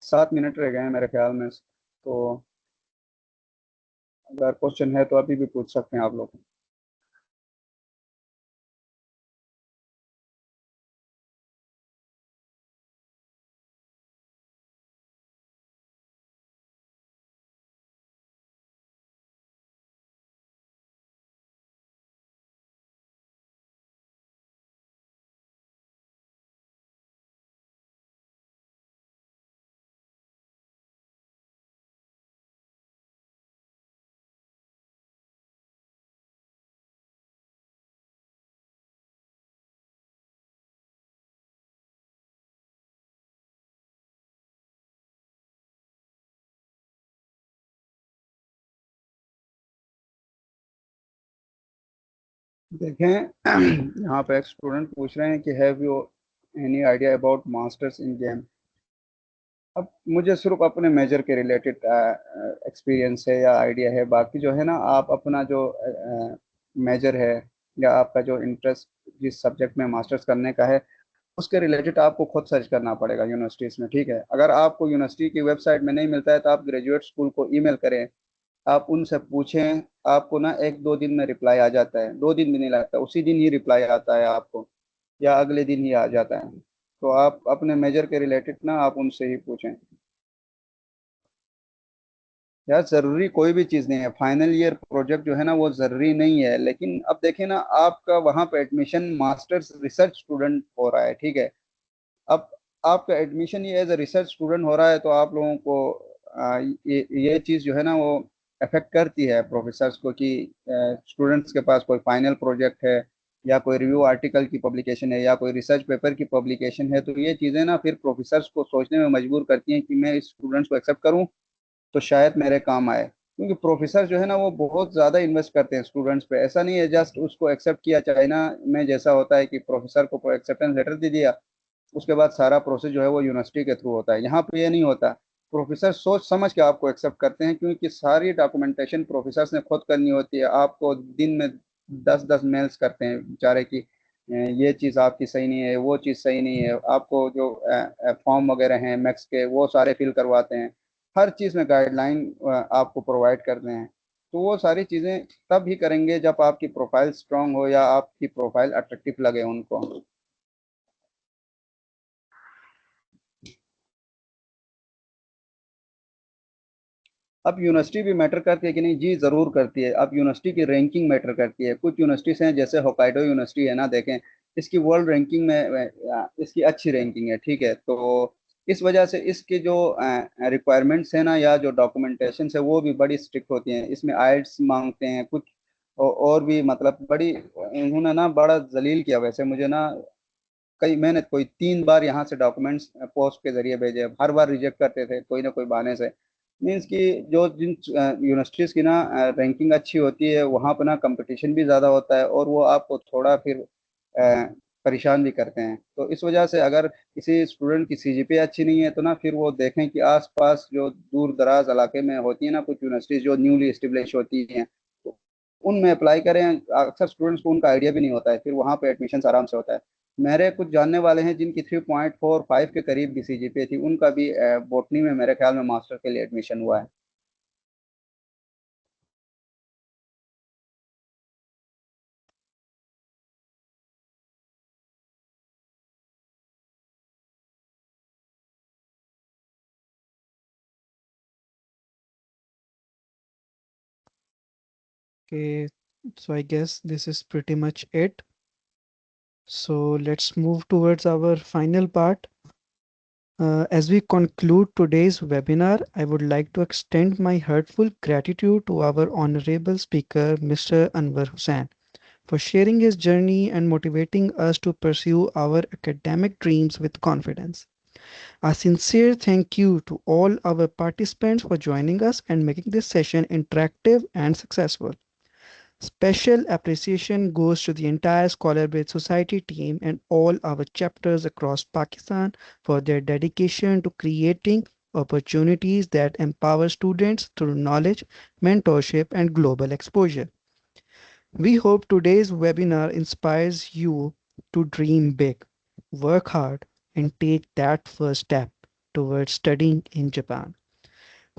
7 मिनट रह गए हैं मेरे ख्याल में, तो अगर क्वेश्चन है तो अभी भी पूछ सकते हैं आप लोग। देखें यहाँ पे एक स्टूडेंट पूछ रहे हैं कि have you any idea about masters in game. अब मुझे सिर्फ अपने मेजर के रिलेटेड एक्सपीरियंस है या आइडिया है, बाकी जो है ना आप अपना जो मेजर है या आपका जो इंटरेस्ट जिस सब्जेक्ट में मास्टर्स करने का है उसके रिलेटेड आपको खुद सर्च करना पड़ेगा यूनिवर्सिटीज़ में, ठीक है। अगर आपको यूनिवर्सिटी की वेबसाइट में नहीं मिलता है तो आप ग्रेजुएट स्कूल को ईमेल करें, आप उनसे पूछें, आपको ना 1-2 दिन में रिप्लाई आ जाता है, 2 दिन भी नहीं लगता, उसी दिन ही रिप्लाई आता है आपको, या अगले दिन ही आ जाता है। तो आप अपने मेजर के रिलेटेड ना आप उनसे ही पूछें। यार ज़रूरी कोई भी चीज़ नहीं है, फाइनल ईयर प्रोजेक्ट जो है ना वो ज़रूरी नहीं है, लेकिन अब देखिए ना आपका वहाँ पे एडमिशन मास्टर्स रिसर्च स्टूडेंट हो रहा है, ठीक है। अब आपका एडमिशन ये एज ए रिसर्च स्टूडेंट हो रहा है तो आप लोगों को ये चीज़ जो है ना वो अफेक्ट करती है प्रोफेसर्स को कि स्टूडेंट्स के पास कोई फाइनल प्रोजेक्ट है या कोई रिव्यू आर्टिकल की पब्लिकेशन है या कोई रिसर्च पेपर की पब्लिकेशन है, तो ये चीज़ें ना फिर प्रोफेसर्स को सोचने में मजबूर करती हैं कि मैं इस स्टूडेंट्स को एक्सेप्ट करूं तो शायद मेरे काम आए, क्योंकि प्रोफेसर जो है ना वो बहुत ज़्यादा इन्वेस्ट करते हैं स्टूडेंट्स पे। ऐसा नहीं है जस्ट उसको एक्सेप्ट किया, चाइना में जैसा होता है कि प्रोफेसर को एक्सेप्टेंस लेटर दे दिया उसके बाद सारा प्रोसेस जो है वो यूनिवर्सिटी के थ्रू होता है। यहाँ पे ये नहीं होता, प्रोफेसर सोच समझ के आपको एक्सेप्ट करते हैं, क्योंकि सारी डॉक्यूमेंटेशन प्रोफेसर ने खुद करनी होती है। आपको दिन में 10-10 मेल्स करते हैं बेचारे की ये चीज़ आपकी सही नहीं है, वो चीज़ सही नहीं है, आपको जो फॉर्म वगैरह हैं मैक्स के वो सारे फिल करवाते हैं, हर चीज़ में गाइडलाइन आपको प्रोवाइड करते हैं। तो वो सारी चीज़ें तब ही करेंगे जब आपकी प्रोफाइल स्ट्रांग हो या आपकी प्रोफाइल अट्रैक्टिव लगे उनको। अब यूनिवर्सिटी भी मैटर करती है कि नहीं, जी ज़रूर करती है। अब यूनिवर्सिटी की रैंकिंग मैटर करती है। कुछ यूनिवर्सिटीज़ हैं जैसे होकाइडो यूनिवर्सिटी है ना, देखें इसकी वर्ल्ड रैंकिंग में इसकी अच्छी रैंकिंग है, ठीक है। तो इस वजह से इसके जो रिक्वायरमेंट्स हैं ना या जो डॉक्यूमेंटेशन है वो भी बड़ी स्ट्रिक्ट होती हैं। इसमें आइल्स मांगते हैं कुछ और भी, मतलब बड़ी इन्होंने ना बड़ा जलील किया। वैसे मुझे ना मैंने कोई 3 बार यहाँ से डॉक्यूमेंट्स पोस्ट के जरिए भेजे, हर बार रिजेक्ट करते थे कोई ना कोई बहाने से। मीन्स कि जो जिन यूनिवर्सिटीज़ की ना रैंकिंग अच्छी होती है वहाँ पर ना कंपटीशन भी ज़्यादा होता है और वो आपको थोड़ा फिर परेशान भी करते हैं। तो इस वजह से अगर किसी स्टूडेंट की सीजीपीए अच्छी नहीं है तो ना फिर वो देखें कि आसपास जो दूर दराज इलाके में होती है ना कुछ यूनिवर्सिटीज़ जो न्यूली इस्टेब्लिश होती हैं, तो उनमें अप्लाई करें। अक्सर स्टूडेंट्स को उनका आइडिया भी नहीं होता है, फिर वहाँ पे एडमिशन आराम से होता है। मेरे कुछ जानने वाले हैं जिनकी 3.45 के करीब भी सीजीपीए थी, उनका भी बोटनी में मेरे ख्याल में मास्टर के लिए एडमिशन हुआ है। Okay, so I guess this is pretty much it. So let's move towards our final part. As we conclude today's webinar, I would like to extend my heartfelt gratitude to our honorable speaker, Mr. Anwar Hussain, for sharing his journey and motivating us to pursue our academic dreams with confidence. A sincere thank you to all our participants for joining us and making this session interactive and successful. Special appreciation goes to the entire Scholar Society team and all our chapters across Pakistan for their dedication to creating opportunities that empower students through knowledge, mentorship, and global exposure. We hope today's webinar inspires you to dream big, work hard, and take that first step. towards studying in Japan.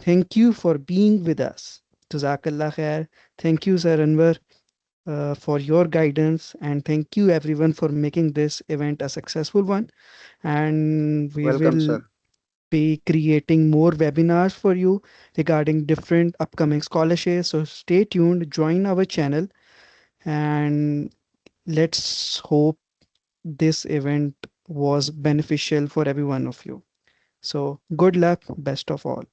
Thank you for being with us. Jazakallah khair. Thank you, Sir Anwar, for your guidance, and thank you everyone for making this event a successful one. And we Welcome, will sir. be creating more webinars for you regarding different upcoming scholarships. So stay tuned, join our channel, and let's hope this event was beneficial for every one of you. So good luck, best of all.